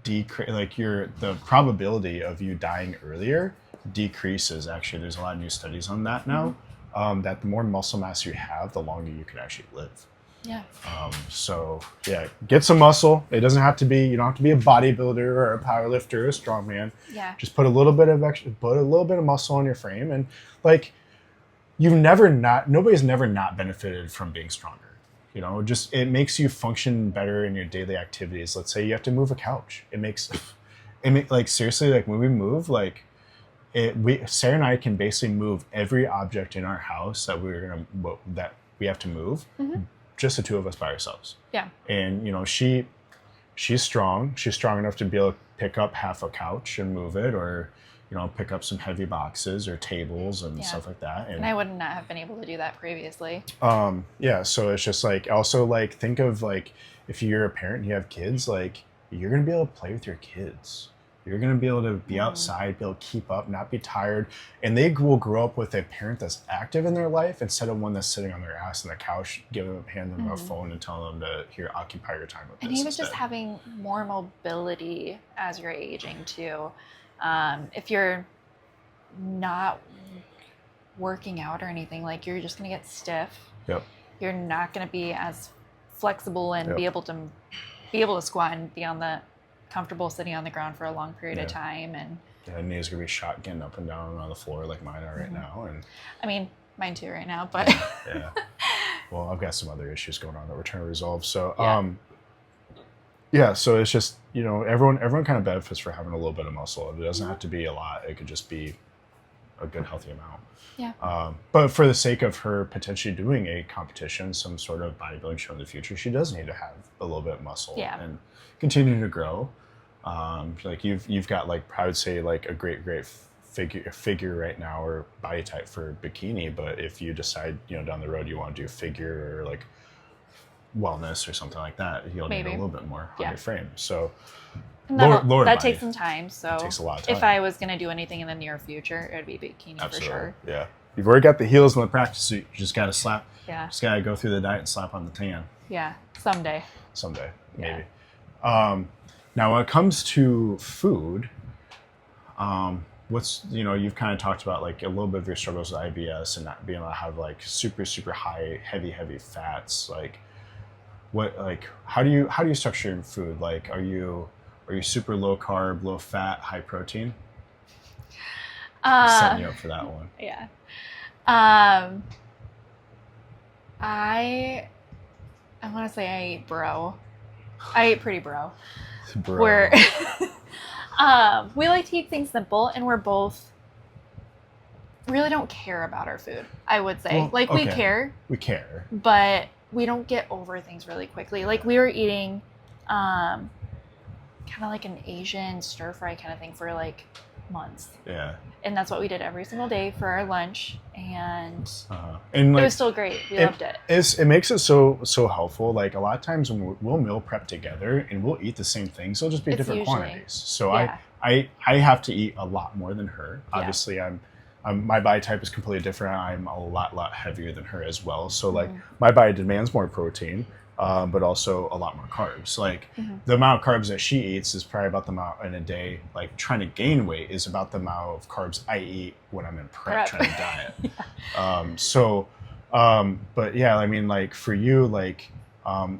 the probability of you dying earlier decreases. Actually, there's a lot of new studies on that now. That the more muscle mass you have, the longer you can actually live. Yeah. So yeah, get some muscle. It doesn't have to be, you don't have to be a bodybuilder or a power lifter or a strongman. Yeah. Just put a little bit of muscle on your frame, and nobody's never not benefited from being stronger. You know, just it makes you function better in your daily activities. Let's say you have to move a couch. Like seriously, like when we move, like Sarah and I can basically move every object in our house that that we have to move, just the two of us by ourselves. Yeah. And you know, she's strong. She's strong enough to be able to pick up half a couch and move it, or you know, pick up some heavy boxes or tables and stuff like that. And I would not have been able to do that previously. Yeah. So it's just like, also like, think of like, if you're a parent and you have kids, like you're going to be able to play with your kids. You're going to be able to be outside, be able to keep up, not be tired. And they will grow up with a parent that's active in their life instead of one that's sitting on their ass on the couch, handing them a phone and telling them to, here, occupy your time with this. And even just having more mobility as you're aging too. If you're not working out or anything, like you're just going to get stiff. Yep. You're not going to be as flexible and be able to squat and be comfortable sitting on the ground for a long period of time. And knees are going to be shot getting up and down on the floor like mine are right now. And I mean, mine too right now, but well, I've got some other issues going on that we're trying to resolve. So, so it's just, you know, everyone kind of benefits for having a little bit of muscle. It doesn't have to be a lot. It could just be a good, healthy amount. Yeah. But for the sake of her potentially doing a competition, some sort of bodybuilding show in the future, she does need to have a little bit of muscle and continue to grow. Like you've got like, I would say like a great figure right now, or body type for bikini. But if you decide, you know, down the road you want to do figure or like wellness or something like that, you'll need a little bit more on your frame. So that takes some time. So it takes a lot of time. If I was going to do anything in the near future, it would be bikini for sure. Yeah. You've already got the heels in the practice suit. You just got to slap. Yeah. Just got to go through the diet and slap on the tan. Yeah. Someday, maybe. Now, when it comes to food, you've kind of talked about like a little bit of your struggles with IBS and not being able to have like super, super high, heavy fats. Like how do you structure your food? Like, are you super low carb, low fat, high protein? Setting you up for that one. Yeah. I want to say I ate bro. I ate pretty bro. We're we like to keep things simple, and we're both really don't care about our food, I would say. We care, but we don't get over things really quickly. Like we were eating kind of like an Asian stir fry kind of thing for like months. Yeah. And that's what we did every single day for our lunch, and it was still great. We loved it. It makes it so helpful. Like a lot of times when we'll meal prep together and we'll eat the same things, it'll just be different quantities. So I have to eat a lot more than her. Obviously, I'm my body type is completely different. I'm a lot heavier than her as well. So like my body demands more protein, but also a lot more carbs. Like the amount of carbs that she eats is probably about the amount in a day. Like trying to gain weight is about the amount of carbs I eat when I'm in prep trying to diet. But yeah, I mean, like for you, like,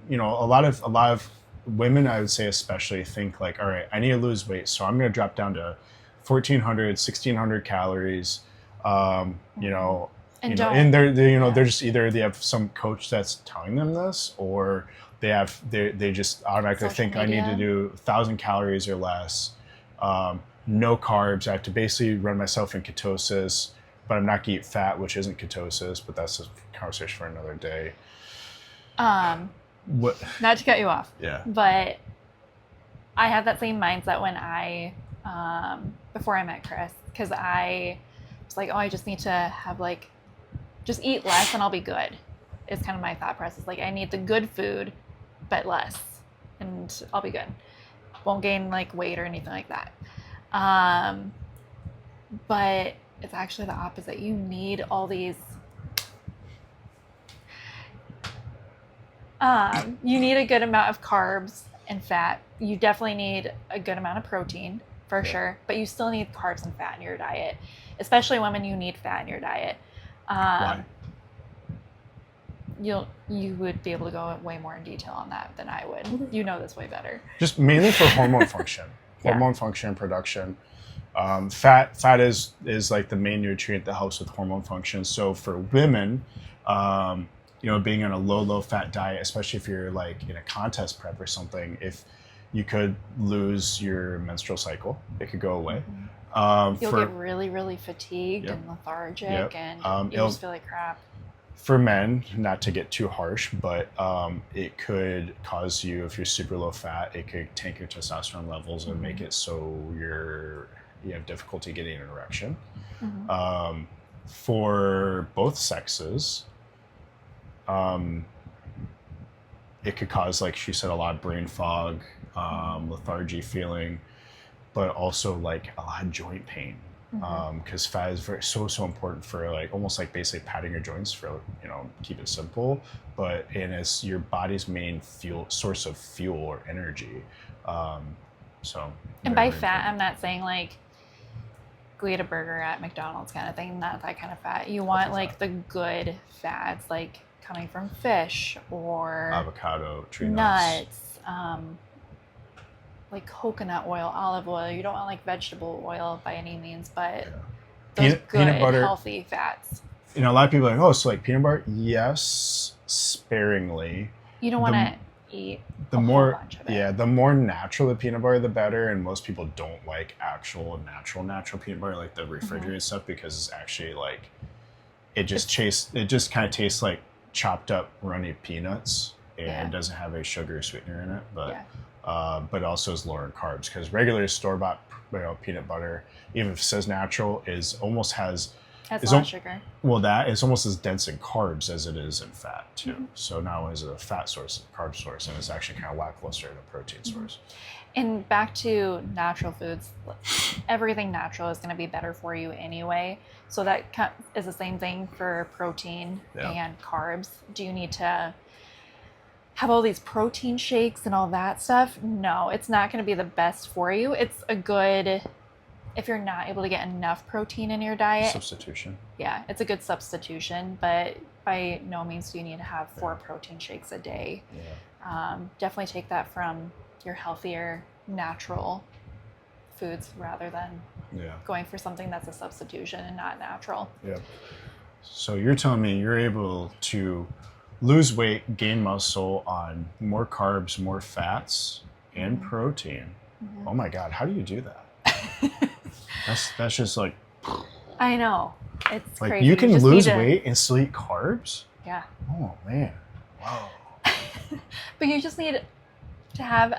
you know, a lot of women, I would say especially, think like, all right, I need to lose weight, so I'm going to drop down to 1,400, 1,600 calories. You know, and they're just either they have some coach that's telling them this, or they just automatically think I need to do 1,000 calories or less, no carbs. I have to basically run myself in ketosis, but I'm not going to eat fat, which isn't ketosis, but that's a conversation for another day. Not to cut you off. Yeah. But I had that same mindset when I before I met Chris, because I was like, oh, I just need to have like just eat less and I'll be good. It's kind of my thought process. Like I need the good food, but less, and I'll be good. Won't gain like weight or anything like that. But it's actually the opposite. You need all these. You need a good amount of carbs and fat. You definitely need a good amount of protein for sure, but you still need carbs and fat in your diet. Especially women, you need fat in your diet. Why? You would be able to go way more in detail on that than I would. You know this way better. Just mainly for hormone function, function, production. Fat is like the main nutrient that helps with hormone function. So for women, being on a low fat diet, especially if you're like in a contest prep or something, if you could lose your menstrual cycle, it could go away. You'll get really, really fatigued Yep. and lethargic, Yep. and you just feel like crap. For men, not to get too harsh, but it could cause you, if you're super low fat, it could tank your testosterone levels and make it so you have difficulty getting an erection. For both sexes, it could cause, like she said, a lot of brain fog, lethargy feeling, but also like a lot of joint pain. Because fat is so important for like almost like basically padding your joints for keep it simple, and it's your body's main source of fuel or energy. So and by fat, I'm not saying like go eat a burger at McDonald's kind of thing, not that kind of fat. You want like the good fats, like coming from fish or avocado, tree nuts, like coconut oil, olive oil. You don't want like vegetable oil by any means, but those good, peanut butter, healthy fats. A lot of people are like, oh, so like peanut butter, yes, sparingly. You don't want to eat the a more whole bunch of it. the more natural the peanut butter, the better. And most people don't like actual natural peanut butter, like the refrigerated stuff, because it's actually like it just kind of tastes like chopped up runny peanuts and doesn't have a sugar sweetener in it, but also is lower in carbs, because regular store-bought peanut butter, even if it says natural, has a lot of sugar. Well, that is almost as dense in carbs as it is in fat too. So not only is it a fat source, it's a carb source, and it's actually kind of lackluster in a protein source. And back to natural foods, everything natural is going to be better for you anyway. So that is the same thing for protein and carbs. Do you need to have all these protein shakes and all that stuff? No, it's not going to be the best for you. It's a good, if you're not able to get enough protein in your diet. Substitution. Yeah, it's a good substitution, but by no means do you need to have 4 protein shakes a day. Definitely take that from your healthier, natural foods rather than going for something that's a substitution and not natural. Yeah. So you're telling me you're able to lose weight, gain muscle on more carbs, more fats, and protein. Oh my God, how do you do that? That's just like... I know. It's like crazy. You can lose weight and still eat carbs? Yeah. Oh man. Wow. But you just need to have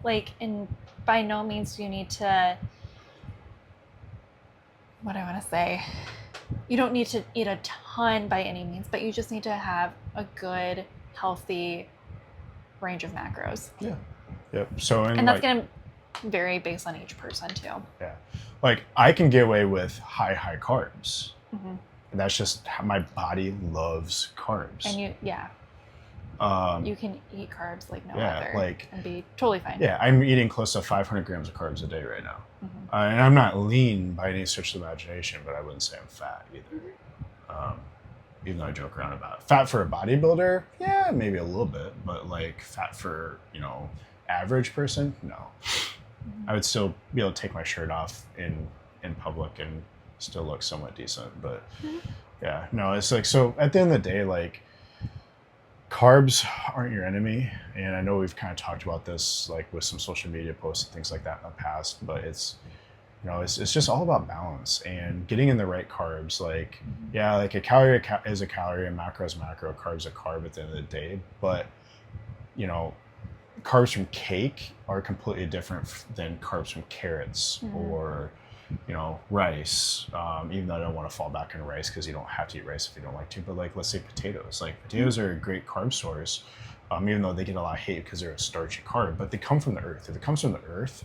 by no means do you need to, what do I want to say? You don't need to eat a ton by any means, but you just need to have a good, healthy range of macros. Yeah. Yep. So and that's going to vary based on each person too. Yeah. Like I can get away with high carbs. And that's just how my body loves carbs. And you can eat carbs like no other, and be totally fine. Yeah, I'm eating close to 500 grams of carbs a day right now. And I'm not lean by any stretch of the imagination, but I wouldn't say I'm fat either. Even though I joke around about it. Fat for a bodybuilder, yeah, maybe a little bit, but like fat for, average person, no. I would still be able to take my shirt off in public and still look somewhat decent, but yeah, no, it's like, so at the end of the day, like, carbs aren't your enemy, and I know we've kind of talked about this like with some social media posts and things like that in the past, but it's just all about balance and getting in the right carbs. Like like a calorie is a calorie, a macro is macro, a carb is a carb at the end of the day, but carbs from cake are completely different than carbs from carrots or rice, even though I don't want to fall back on rice because you don't have to eat rice if you don't like to, but like, let's say potatoes. Like potatoes are a great carb source, even though they get a lot of hate because they're a starchy carb, but they come from the earth. If it comes from the earth,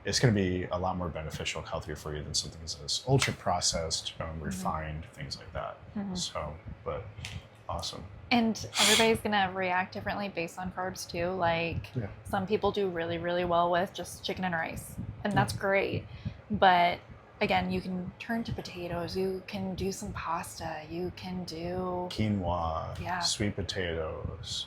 it's going to be a lot more beneficial and healthier for you than something that's ultra processed, refined, things like that. So, but awesome. And everybody's going to react differently based on carbs too. Like some people do really, really well with just chicken and rice, and that's great. But again, you can turn to potatoes, you can do some pasta, you can do quinoa, sweet potatoes,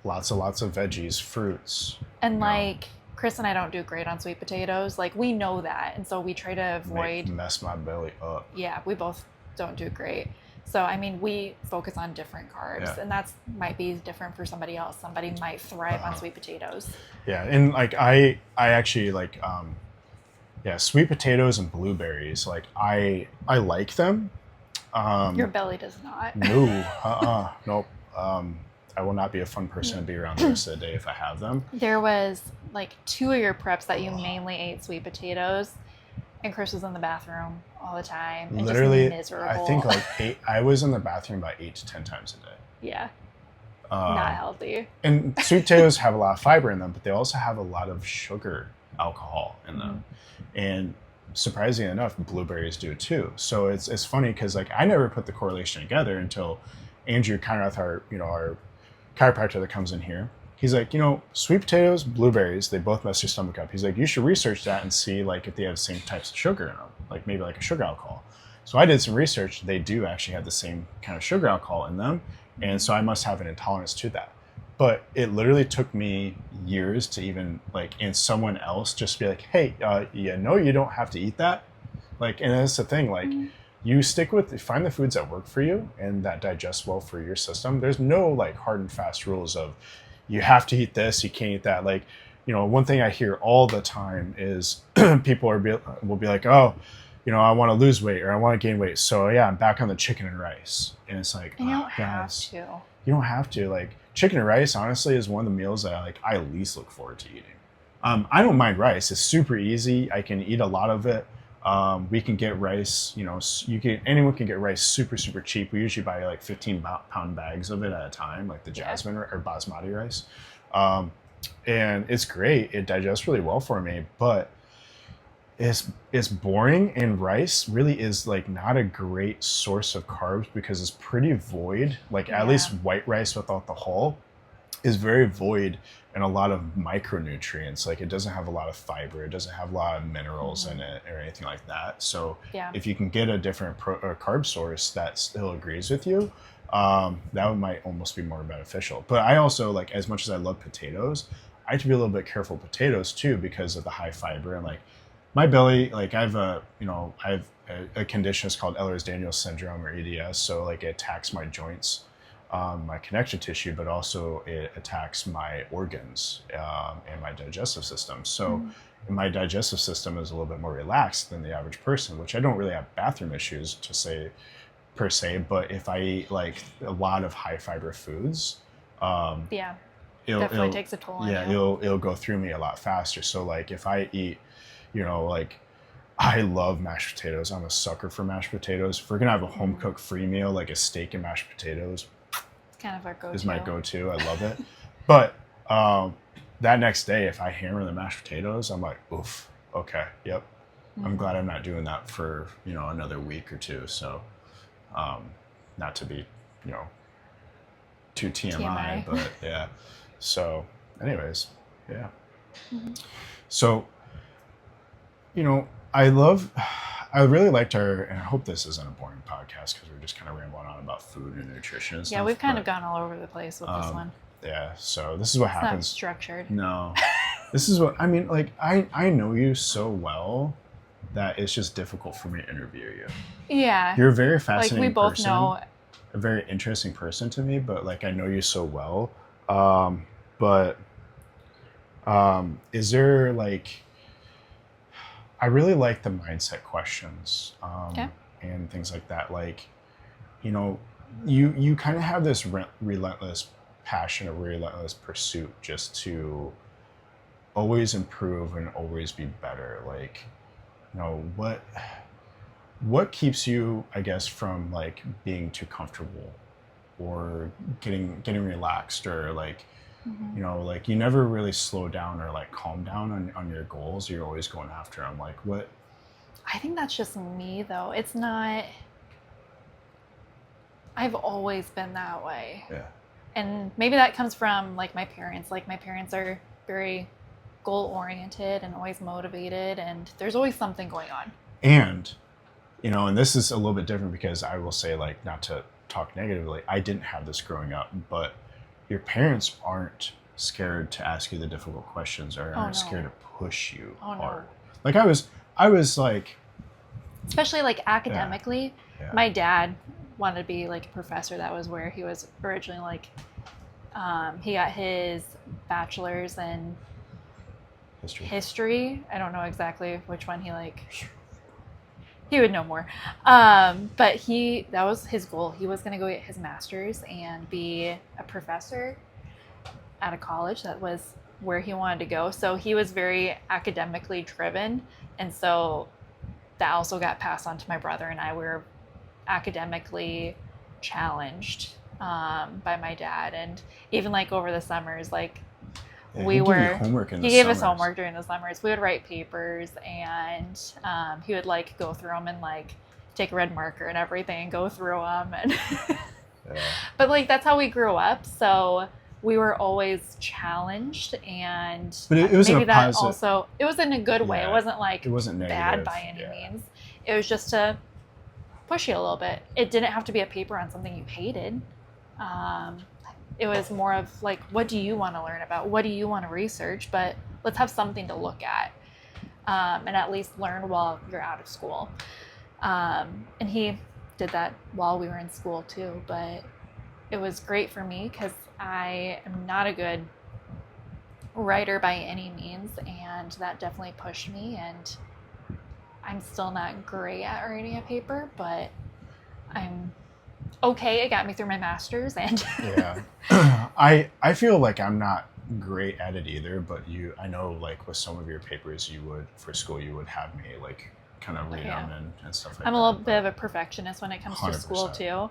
lots of veggies, fruits. And like Chris and I don't do great on sweet potatoes. Like we know that, and so we try to avoid mess my belly up. Yeah, we both don't do great. So, I mean, we focus on different carbs, Yeah. and that's might be different for somebody else. Somebody might thrive on sweet potatoes. Yeah, and like I actually like sweet potatoes and blueberries. Like I like them. Your belly does not. No, nope. I will not be a fun person to be around the rest of the day if I have them. There was like 2 of your preps that you mainly ate sweet potatoes, and Chris was in the bathroom all the time. And Literally, just miserable. I think like I was in the bathroom about 8 to 10 times a day. Yeah. Not healthy. And sweet potatoes have a lot of fiber in them, but they also have a lot of sugar alcohol in them. And surprisingly enough, blueberries do too. So it's funny because like I never put the correlation together until Andrew Conrath, our chiropractor that comes in here. He's like, sweet potatoes, blueberries, they both mess your stomach up. He's like, you should research that and see like if they have the same types of sugar in them, like maybe like a sugar alcohol. So I did some research. They do actually have the same kind of sugar alcohol in them. And so I must have an intolerance to that. But it literally took me years to even like, and someone else just be like, hey, you don't have to eat that. Like, and that's the thing, like you find the foods that work for you and that digest well for your system. There's no like hard and fast rules of you have to eat this, you can't eat that. Like, one thing I hear all the time is people will be like, oh, I want to lose weight or I want to gain weight. So yeah, I'm back on the chicken and rice. And it's like, you don't have guys, to. you don't have to. Like chicken and rice, honestly, is one of the meals that I least look forward to eating. I don't mind rice. It's super easy. I can eat a lot of it. We can get rice, anyone can get rice super, super cheap. We usually buy like 15-pound bags of it at a time, like the jasmine or basmati rice. And it's great. It digests really well for me, but it's boring, and rice really is like not a great source of carbs because it's pretty void. Like at least white rice without the hull is very void in a lot of micronutrients. Like it doesn't have a lot of fiber, it doesn't have a lot of minerals in it or anything like that. So if you can get a different carb source that still agrees with you, that might almost be more beneficial. But I also, like, as much as I love potatoes, I have to be a little bit careful with potatoes too because of the high fiber. And like my belly, like I have a condition that's called Ehlers-Danlos syndrome or EDS. So like it attacks my joints, my connective tissue, but also it attacks my organs and my digestive system. So my digestive system is a little bit more relaxed than the average person, which I don't really have bathroom issues to say per se, but if I eat like a lot of high fiber foods, definitely takes a toll on you. It'll go through me a lot faster. So like if I eat, like I love mashed potatoes. I'm a sucker for mashed potatoes. If we're gonna have a home cooked free meal, like a steak and mashed potatoes, it's kind of our go-to. Is my go-to. I love it. But that next day, if I hammer the mashed potatoes, I'm like, oof, okay, yep. I'm glad I'm not doing that for another week or two. So, not to be too TMI. But yeah. So, anyways, yeah. So, I really liked and I hope this isn't a boring podcast because we're just kind of rambling on about food and nutrition and stuff. Yeah, we've kind of gone all over the place with this one. Yeah, so this is what happens. Not structured. No. This is what, I mean, like, I know you so well that it's just difficult for me to interview you. Yeah. You're a very fascinating person. Like, we both know. A very interesting person to me, but, like, I know you so well. But is there, like... I really like the mindset questions and things like that. Like, you kind of have this relentless passion, a relentless pursuit just to always improve and always be better. Like, what keeps you, I guess, from like being too comfortable or getting relaxed or like, like you never really slow down or like calm down on your goals. You're always going after them. Like what? I think that's just me though. It's not, I've always been that way. Yeah. And maybe that comes from like my parents. Like my parents are very goal oriented and always motivated, and there's always something going on. And, and this is a little bit different because I will say, like, not to talk negatively, I didn't have this growing up, but your parents aren't scared to ask you the difficult questions or aren't scared to push you hard. No. Like I was like, especially like academically, my dad wanted to be like a professor. That was where he was originally like, he got his bachelor's in history. I don't know exactly which one he would know more. But that was his goal. He was going to go get his master's and be a professor at a college. That was where he wanted to go. So he was very academically driven. And so that also got passed on to my brother and I. We were academically challenged by my dad. And even like over the summers, like he gave us homework during the summers. We would write papers and he would like go through them and like take a red marker and everything and go through them. And but like, that's how we grew up. So we were always challenged, and but it was maybe in a that positive, also, it was in a good way. It wasn't like it wasn't bad by any means. It was just to push you a little bit. It didn't have to be a paper on something you hated. It was more of like, what do you want to learn about? What do you want to research? But let's have something to look at, and at least learn while you're out of school. And he did that while we were in school too. But it was great for me because I am not a good writer by any means, and that definitely pushed me. And I'm still not great at writing a paper, but I'm okay. It got me through my master's. And I feel like I'm not great at it either, but I know like with some of your papers for school you would have me like kind of read them and stuff like that. I'm a little bit of a perfectionist when it comes 100%. To school too.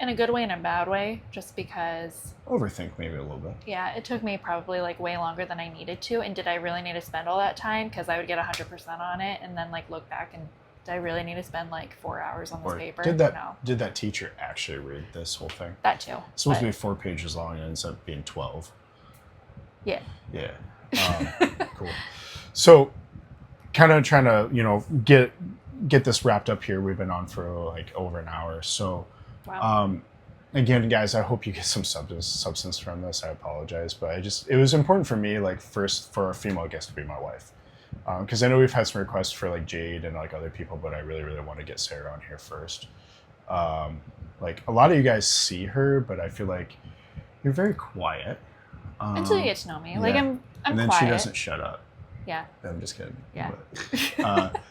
In a good way and a bad way, just because overthink maybe a little bit. Yeah, it took me probably like way longer than I needed to. And did I really need to spend all that time? Because I would get 100% on it and then like look back and did I really need to spend like 4 hours on this paper? Did that teacher actually read this whole thing? That too. It's supposed to be 4 pages long and it ends up being 12. Yeah. Yeah. Cool. So kind of trying to, get this wrapped up here. We've been on for like over an hour. So, wow. Again, guys, I hope you get some substance from this. I apologize, but it was important for me, like first for a female guest to be my wife. Because I know we've had some requests for like Jade and like other people, but I really, really want to get Sarah on here first. Like a lot of you guys see her, but I feel like you're very quiet. Until you get to know me. Like I'm and then quiet. She doesn't shut up. Yeah. I'm just kidding. Yeah. But,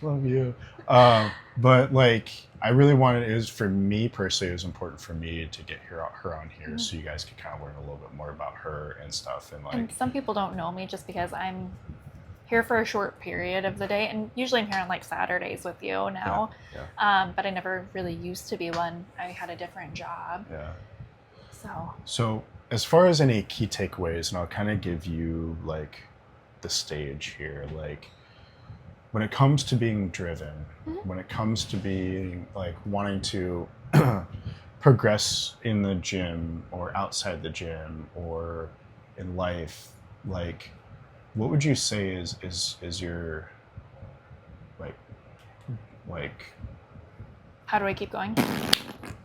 love you. But like, I really wanted, it was for me personally, it was important for me to get her on here. Mm-hmm. So you guys could kind of learn a little bit more about her and stuff. And some people don't know me just because I'm here for a short period of the day. And usually I'm here on like Saturdays with you now. Yeah. But I never really used to be one. I had a different job. Yeah. So as far as any key takeaways, and I'll kind of give you like the stage here, like when it comes to being driven, mm-hmm. when it comes to being like wanting to progress in the gym or outside the gym or in life, like what would you say is your like how do I keep going?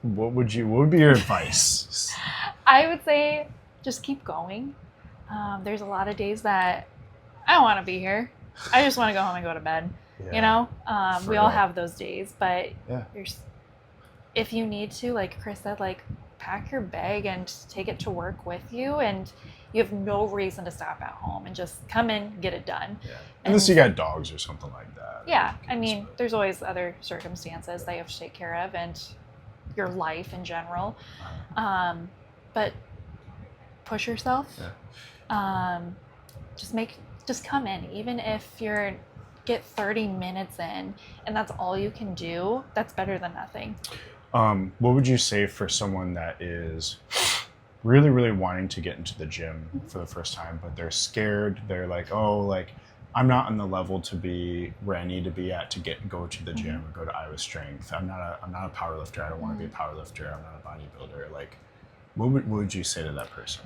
What would be your advice? I would say just keep going. There's a lot of days that I don't want to be here. I just want to go home and go to bed. Yeah, we all have those days, but if you need to, like Chris said, like pack your bag and take it to work with you, and you have no reason to stop at home and just come in, get it done. Yeah. Unless you got dogs or something like that. Yeah, I mean, there's always other circumstances that you have to take care of and your life in general. But push yourself. Yeah. Just come in, even if get 30 minutes in and that's all you can do, that's better than nothing. What would you say for someone that is really, really wanting to get into the gym mm-hmm. for the first time, but they're scared? They're like, I'm not on the level to be where I need to be at to go to the gym mm-hmm. or go to Iowa Strength. I'm not a power lifter. I don't want to be a power lifter. I'm not a bodybuilder. Like, what would you say to that person?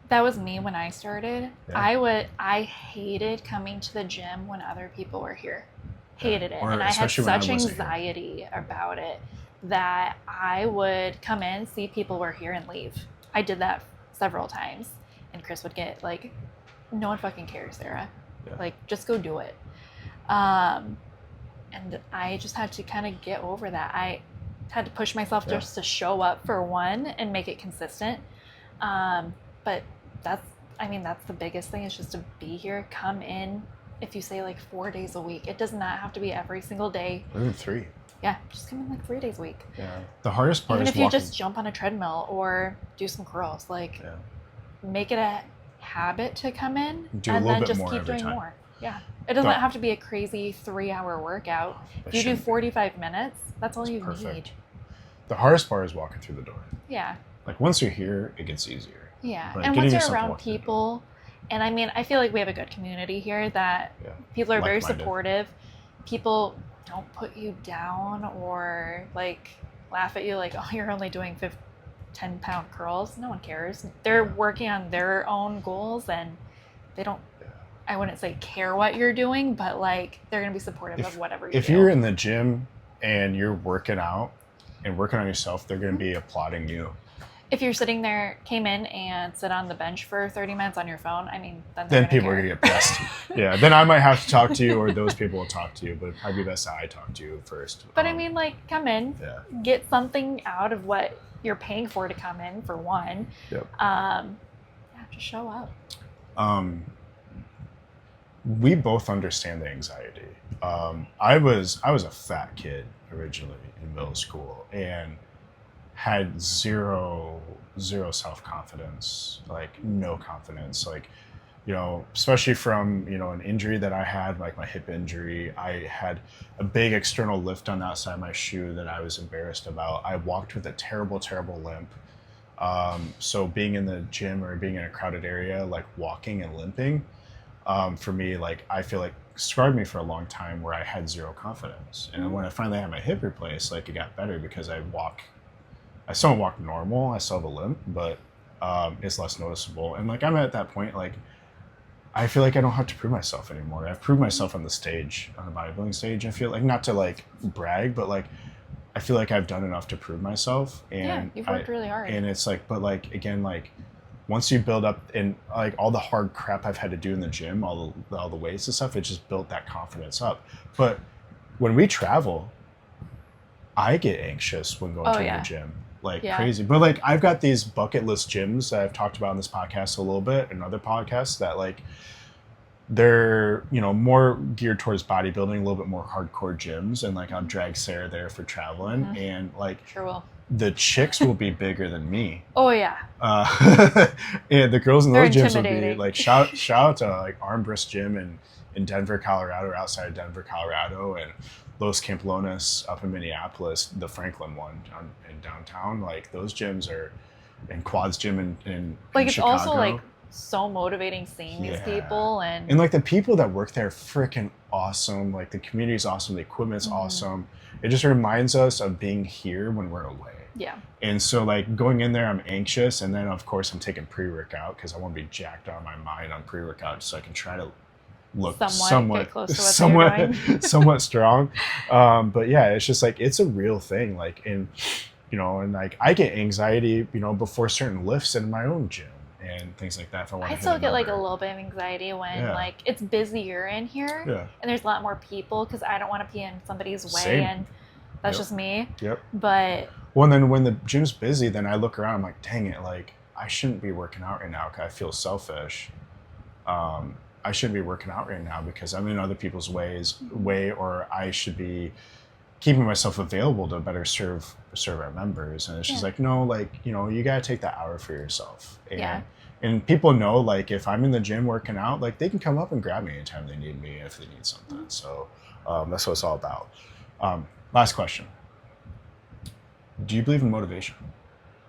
That was me when I started. Yeah. I hated coming to the gym when other people were here. Hated it. And I had such anxiety about it that I would come in, see people were here and leave. I did that several times. And Chris would get like, no one fucking cares, Sarah. Yeah. Like, just go do it. And I just had to kind of get over that. I had to push myself just to show up for one and make it consistent. But that's the biggest thing, is just to be here, come in. If you say like 4 days a week, it does not have to be every single day. Or even 3. Yeah, just come in like 3 days a week. Yeah. The hardest part even is if you walking. just jump on a treadmill or do some curls, like make it a habit to come in and then just keep doing more. Yeah. It doesn't have to be a crazy 3-hour workout. If you do 45 minutes, that's all you need. The hardest part is walking through the door. Yeah. Like once you're here, it gets easier. Yeah. And once you're around people, and I mean, I feel like we have a good community here that people are very supportive. People don't put you down or like laugh at you like, oh, you're only doing 10-pound curls. No one cares. They're working on their own goals, and they don't, I wouldn't say care what you're doing, but like they're going to be supportive of whatever you do. If you're in the gym and you're working out and working on yourself, they're going to be applauding you. If you're sitting there, came in and sit on the bench for 30 minutes on your phone, I mean, then people are going to get pissed. Yeah, then I might have to talk to you, or those people will talk to you, but it'd probably be best that I talk to you first. But I mean, like, come in, get something out of what you're paying for to come in, for one. Yep. Just show up. We both understand the anxiety. I was a fat kid originally in middle school, and had zero self-confidence, like no confidence, like, you know, especially from, you know, an injury that I had, like my hip injury. I had a big external lift on the outside of my shoe that I was embarrassed about. I walked with a terrible limp. So being in the gym or being in a crowded area, like walking and limping, for me, like, I feel like scarred me for a long time, where I had zero confidence. And when I finally had my hip replaced, like, it got better because I still don't walk normal. I still have a limp, but it's less noticeable. And like, I'm at that point, like, I feel like I don't have to prove myself anymore. I've proved myself on the stage, on the bodybuilding stage. I feel like, not to like brag, but like, I feel like I've done enough to prove myself. And you've worked really hard. And it's like, but like, again, like, once you build up, and like all the hard crap I've had to do in the gym, all the weights and stuff, it just built that confidence up. But when we travel, I get anxious when going to the gym. Like crazy. But like, I've got these bucket list gyms that I've talked about in this podcast a little bit, and other podcasts, that like, they're, you know, more geared towards bodybuilding, a little bit more hardcore gyms. And like, I'll drag Sarah there for traveling, and like, sure will. The chicks will be bigger than me. Oh yeah. And the girls in those gyms will be like, shout out to like Armbrust Gym in Denver, Colorado, or outside of Denver, Colorado, and Los Camplones up in Minneapolis, the Franklin one in downtown. Like, those gyms are, and Quads Gym in like, it's Chicago. also like so motivating seeing these people, and like the people that work there are freaking awesome. Like, the community's awesome, the equipment's awesome. It just reminds us of being here when we're away. Yeah. And so like, going in there, I'm anxious, and then of course I'm taking pre-workout because I want to be jacked out of my mind on pre-workout, so I can try to look somewhat strong. But yeah, it's just like, it's a real thing. Like, and you know, and like, I get anxiety, you know, before certain lifts in my own gym and things like that. If I still get like a little bit of anxiety when like it's busier in here, and there's a lot more people, because I don't want to be in somebody's way. And that's just me. But well, then when the gym's busy, then I look around, I'm like, dang it, like, I shouldn't be working out right now because I feel selfish. I shouldn't be working out right now because I'm in other people's way, or I should be keeping myself available to better serve our members. And it's just like, no, like, you know, you got to take that hour for yourself. And people know, like, if I'm in the gym working out, like, they can come up and grab me anytime they need me if they need something. So that's what it's all about. Last question. Do you believe in motivation?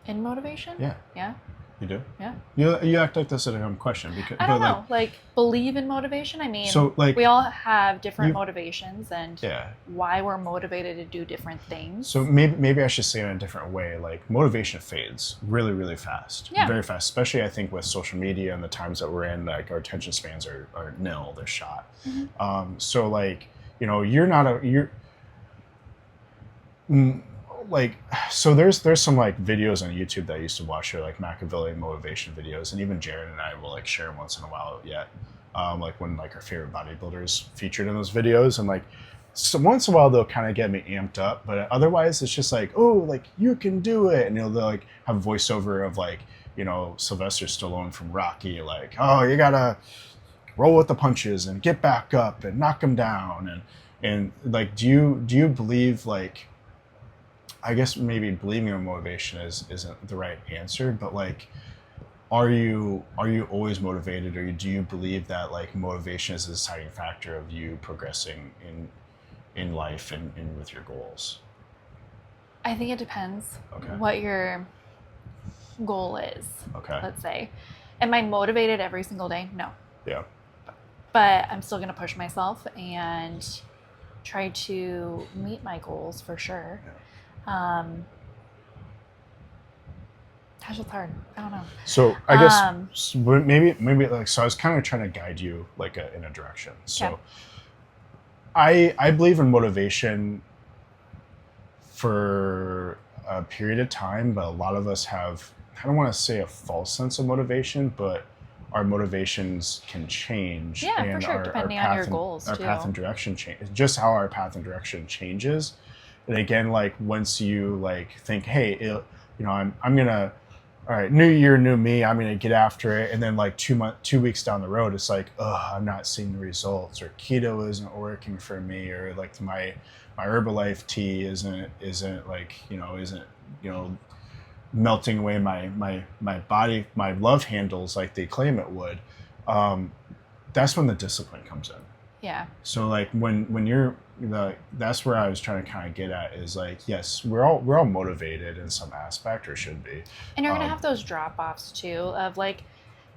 In motivation? Yeah. Yeah. You do? Yeah. You act like this is a dumb question. Because, I don't know. Like, believe in motivation? I mean, so, like, we all have different motivations, and yeah, why we're motivated to do different things. So maybe I should say it in a different way. Like, motivation fades really, really fast. Yeah. Very fast. Especially, I think, with social media and the times that we're in, like, our attention spans are nil. They're shot. So, like, you know, so there's some like videos on YouTube that I used to watch, or like Machiavellian motivation videos, and even Jared and I will like share them once in a while. Like when like our favorite bodybuilders featured in those videos, and like so once in a while they'll kind of get me amped up, but otherwise it's just like, oh, like you can do it, and they'll like have voiceover of like, you know, Sylvester Stallone from Rocky, like, oh, you gotta roll with the punches and get back up and knock them down, and like, do you believe, like, I guess maybe believing in motivation isn't the right answer, but like, are you always motivated, or do you believe that like motivation is a deciding factor of you progressing in life and with your goals? I think it depends Okay. what your goal is. Okay. Let's say, am I motivated every single day? No. Yeah. But I'm still going to push myself and try to meet my goals for sure. Yeah. Gosh, it's hard. I don't know. So I guess maybe like, so I was kind of trying to guide you like in a direction. So I believe in motivation for a period of time, but a lot of us have, I don't want to say a false sense of motivation, but our motivations can change. Yeah, and for sure, depending on your goals too. Our path and direction change, just how our path and direction changes. And again, like once you like think, hey, you know, I'm gonna, all right, new year, new me, I'm gonna get after it, and then like 2 weeks down the road, it's like, oh, I'm not seeing the results, or keto isn't working for me, or like my Herbalife tea isn't like, isn't melting away my body, my love handles like they claim it would. That's when the discipline comes in. Yeah. So like when you're that's where I was trying to kind of get at, is like, yes, we're all motivated in some aspect, or should be. And you're gonna have those drop offs too of like,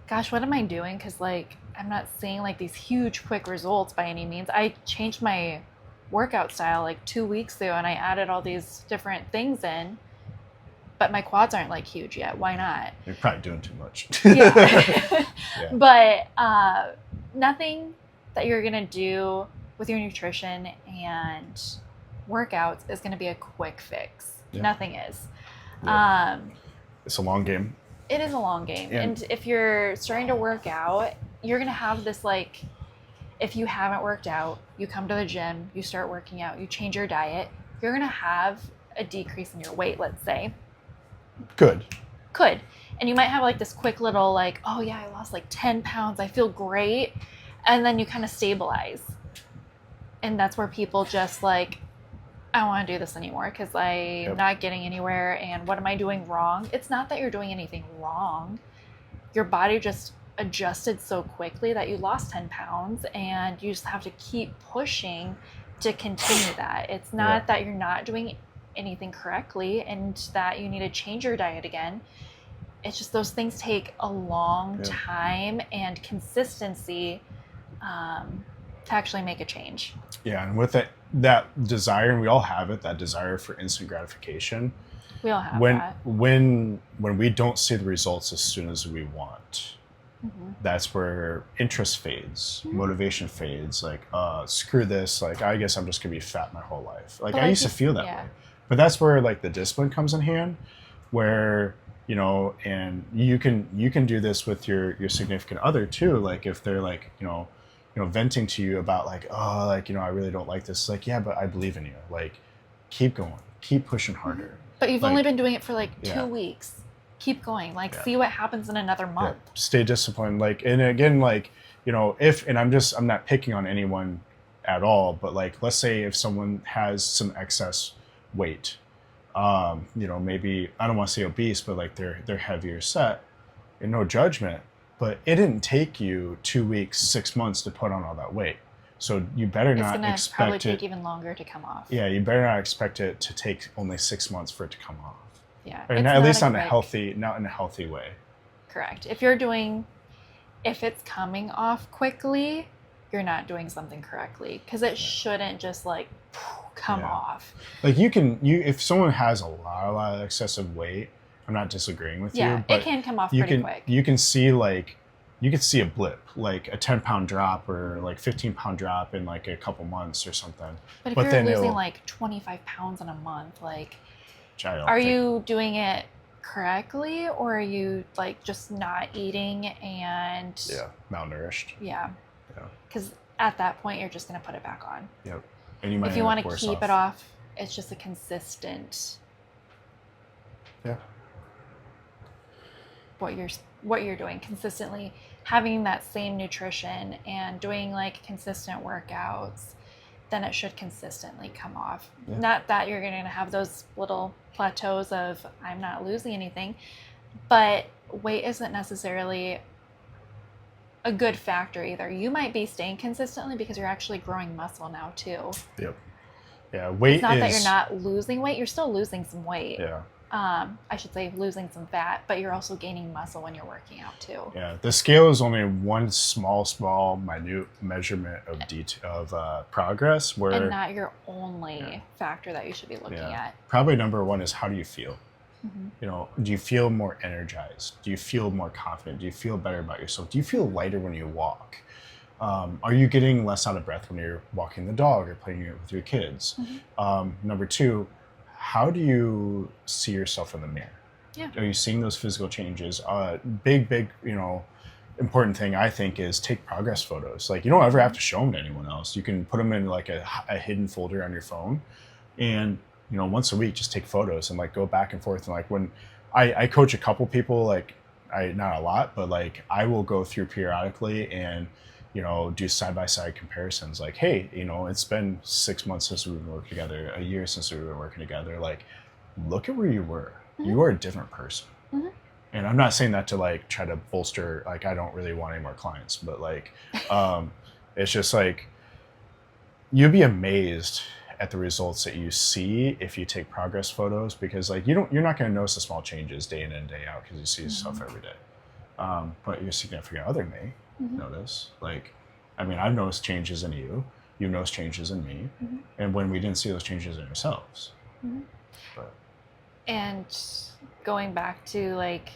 gosh, what am I doing? Because like I'm not seeing like these huge quick results by any means. I changed my workout style like 2 weeks ago, and I added all these different things in, but my quads aren't like huge yet. Why not? You're probably doing too much. Yeah. Yeah. But nothing that you're gonna do with your nutrition and workouts is gonna be a quick fix. Yeah. Nothing is. Yeah. It's a long game. It is a long game. And if you're starting to work out, you're gonna have this like, if you haven't worked out, you come to the gym, you start working out, you change your diet, you're gonna have a decrease in your weight, let's say. Could. And you might have like this quick little like, oh yeah, I lost like 10 pounds, I feel great. And then you kind of stabilize. And that's where people just like, I don't want to do this anymore because I'm not getting anywhere, and what am I doing wrong? It's not that you're doing anything wrong. Your body just adjusted so quickly that you lost 10 pounds, and you just have to keep pushing to continue that. It's not that you're not doing anything correctly and that you need to change your diet again. It's just those things take a long time and consistency to actually make a change. Yeah, and with that desire, and we all have it, that desire for instant gratification. We all have that. When we don't see the results as soon as we want, that's where interest fades, motivation fades. Like, screw this. Like, I guess I'm just gonna be fat my whole life. Like, I used to feel that way. But that's where like the discipline comes in hand, where and you can do this with your significant other too. Like if they're like venting to you about like, oh, like I really don't like this. Like, yeah, but I believe in you. Like, keep going, keep pushing harder. But you've only been doing it for like 2 weeks. Keep going. Like, see what happens in another month. Stay disciplined. Like, and again, like I'm not picking on anyone at all, but like, let's say if someone has some excess weight, maybe, I don't want to say obese, but like they're heavier set, and no judgment, but it didn't take you 2 weeks, 6 months to put on all that weight. So you better not expect it. It's probably take even longer to come off. Yeah, you better not expect it to take only 6 months for it to come off. Yeah. Or at least not in a healthy way. Correct. If it's coming off quickly, you're not doing something correctly, because it shouldn't just like come off. Like if someone has a lot of excessive weight, I'm not disagreeing with you, but it can come off pretty quick. You can see a blip, like a 10-pound drop or like 15-pound drop in like a couple months or something. But if you're losing like 25 pounds in a month, like, are you doing it correctly, or are you like just not eating and malnourished? Yeah. Because at that point, you're just going to put it back on. Yep. And you might if you end want up to worse keep it off, it's just a consistent Yeah. what you're doing consistently, having that same nutrition and doing like consistent workouts, then it should consistently come off. Yeah. Not that you're going to have those little plateaus of I'm not losing anything, but weight isn't necessarily a good factor either. You might be staying consistently because you're actually growing muscle now too. Yep. Yeah, weight it's not is... that you're not losing weight, you're still losing some weight. Yeah. I should say losing some fat, but you're also gaining muscle when you're working out too. Yeah, the scale is only one small, minute measurement of progress. And not your only factor that you should be looking at. Probably number one is how do you feel? Mm-hmm. You know, do you feel more energized? Do you feel more confident? Do you feel better about yourself? Do you feel lighter when you walk? Are you getting less out of breath when you're walking the dog or playing with your kids? Mm-hmm. Number two, how do you see yourself in the mirror? Yeah. Are you seeing those physical changes? Big, important thing I think is take progress photos. Like, you don't ever have to show them to anyone else. You can put them in like a hidden folder on your phone, and once a week just take photos and like go back and forth. And like when I coach a couple people, like not a lot, but like I will go through periodically and do side-by-side comparisons. Like, hey, it's been 6 months since we've been working together, a year since we've been working together. Like, look at where you were. Mm-hmm. You are a different person. Mm-hmm. And I'm not saying that to like try to bolster, like, I don't really want any more clients, but like, it's just like, you'll be amazed at the results that you see if you take progress photos, because like, you're not going to notice the small changes day in and day out because you see yourself every day. But your significant other may notice. Like, I mean, I've noticed changes in you. You've noticed changes in me. Mm-hmm. And when we didn't see those changes in ourselves. Mm-hmm. But. And going back to like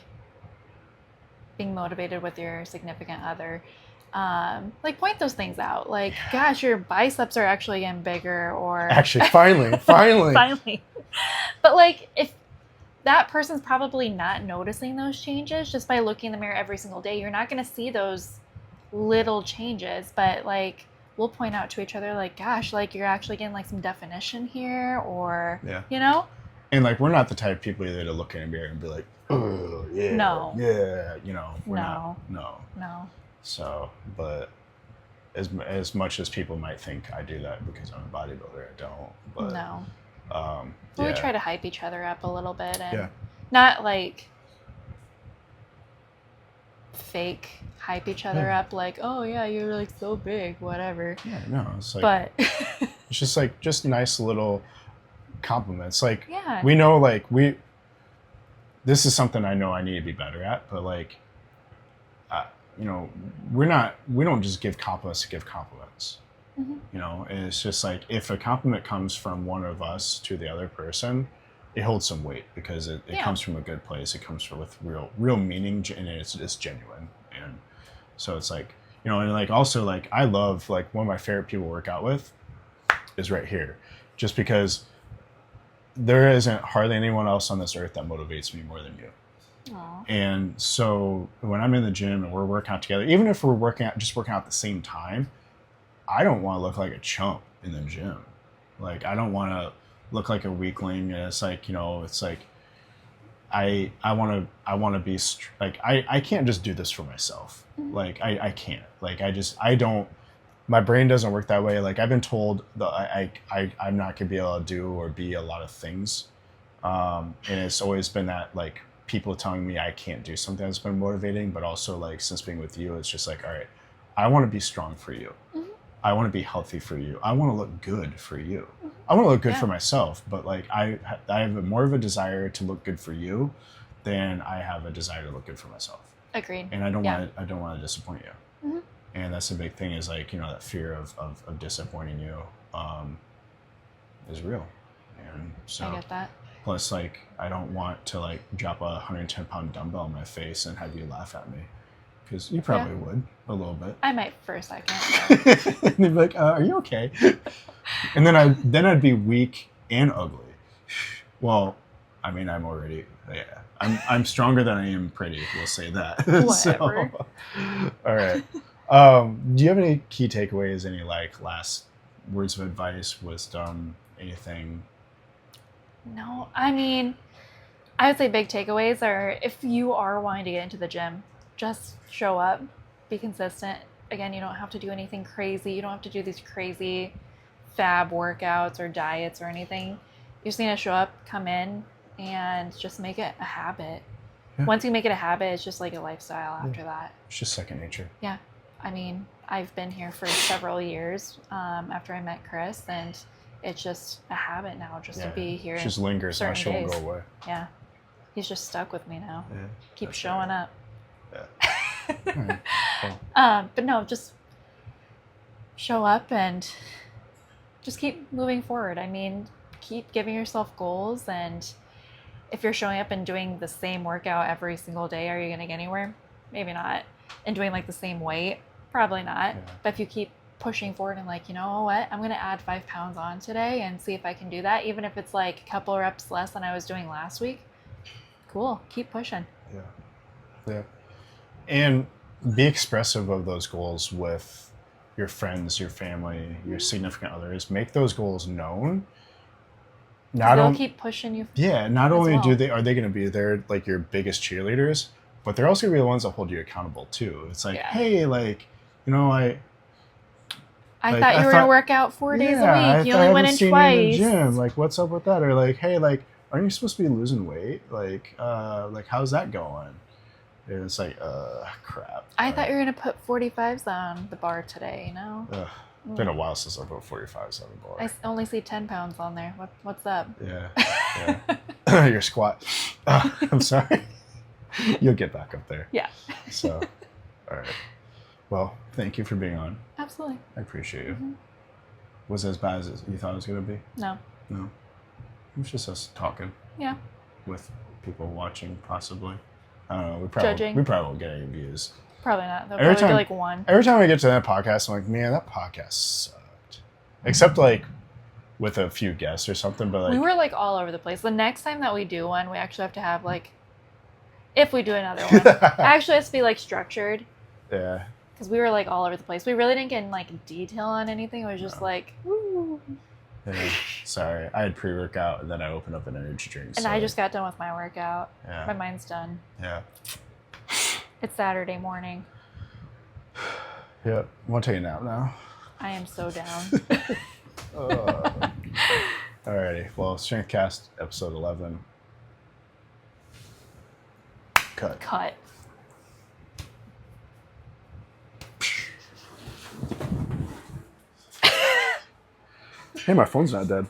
being motivated with your significant other, like point those things out. Like, gosh, your biceps are actually getting bigger, or actually, finally. Finally. But like, if that person's probably not noticing those changes just by looking in the mirror every single day, you're not going to see those little changes. But like, we'll point out to each other, like, gosh, like you're actually getting like some definition here, or And like, we're not the type of people either to look in a mirror and be like, oh yeah, no, we're not. No. So, but as much as people might think I do that because I'm a bodybuilder, I don't. But no. We try to hype each other up a little bit, and not like fake hype each other up, like, oh yeah, you're like so big, whatever. Yeah, no, it's like, but it's just like nice little compliments. Like, we know, like, this is something I know I need to be better at, but like, we don't just give compliments to give compliments. Mm-hmm. And it's just like, if a compliment comes from one of us to the other person, it holds some weight because it comes from a good place. It comes with real meaning, and it's genuine. And so it's like, and like, also like, I love, like, one of my favorite people to work out with is right here, just because there isn't hardly anyone else on this earth that motivates me more than you. Aww. And so when I'm in the gym and we're working out together, even if we're working out at the same time, I don't want to look like a chump in the gym. Like, I don't want to look like a weakling. And it's like, it's like, I want to be like, I can't just do this for myself. Mm-hmm. Like, I can't. Like, I don't. My brain doesn't work that way. Like, I've been told that I'm not gonna be able to do or be a lot of things, and it's always been that, like, people telling me I can't do something that's been motivating. But also, like, since being with you, it's just like, all right, I want to be strong for you. Mm-hmm. I want to be healthy for you. I want to look good for you. Mm-hmm. I want to look good for myself. But like, I have more of a desire to look good for you than I have a desire to look good for myself. Agreed. And I don't want to disappoint you. Mm-hmm. And that's the big thing, is like, that fear of disappointing you is real. And so, I get that. Plus, like, I don't want to like drop a 110-pound dumbbell in my face and have you laugh at me, because you probably would a little bit. I might for a second. And they'd be like, "Are you okay?" And then I'd be weak and ugly. Well, I mean, I'm already I'm stronger than I am pretty. We'll say that. Whatever. All right. Do you have any key takeaways? Any like last words of advice, wisdom, anything? No, I mean, I would say big takeaways are if you are wanting to get into the gym, just show up, be consistent. Again, you don't have to do anything crazy. You don't have to do these crazy fab workouts or diets or anything. You just need to show up, come in, and just make it a habit. Yeah. Once you make it a habit, it's just like a lifestyle after that. It's just second nature. Yeah. I mean, I've been here for several years after I met Chris, and it's just a habit now just to be here. It just lingers. Now she won't go away. Yeah. He's just stuck with me now. Yeah. Keep showing up. Yeah. Right. Cool. But no, just show up and just keep moving forward. I mean, keep giving yourself goals, and if you're showing up and doing the same workout every single day, are you going to get anywhere? Maybe not. And doing like the same weight, probably not. Yeah. But if you keep pushing forward and like, you know what, I'm going to add 5 pounds on today and see if I can do that, even if it's like a couple reps less than I was doing last week. Cool. Keep pushing. Yeah. Yeah. And be expressive of those goals with your friends, your family, your significant others. Make those goals known. They'll keep pushing you. Yeah. Not only are they going to be there like your biggest cheerleaders, but they're also going to be the ones that hold you accountable too. It's like, hey, like, you know, I thought you were going to work out 4 days a week. You only went in twice. You in the gym. Like, what's up with that? Or like, hey, like, aren't you supposed to be losing weight? Like how's that going? And it's like, crap. I thought you were going to put 45s on the bar today, you know? It's been a while since I put 45s on the bar. I only see 10 pounds on there. What's up? Yeah. Your squat. I'm sorry. You'll get back up there. Yeah. So, all right. Well, thank you for being on. Absolutely. I appreciate you. Mm-hmm. Was it as bad as you thought it was going to be? No. No. It was just us talking. Yeah. With people watching, possibly. I don't know. Judging. We probably won't get any views. Probably not. They'll probably be like 1. Every time we get to that podcast, I'm like, man, that podcast sucked. Except like with a few guests or something. But like, we were like all over the place. The next time that we do one, we actually have to have like, if we do another one, it actually has to be like structured. Yeah. Because we were like all over the place. We really didn't get in like detail on anything. It was just like, woo. Yeah. Sorry. I had pre-workout and then I opened up an energy drink. And I just got done with my workout. Yeah. My mind's done. Yeah. It's Saturday morning. Yep. Want to take a nap now? I am so down. Alrighty. Well, Strength Cast episode 11. Cut. Hey, my phone's not dead.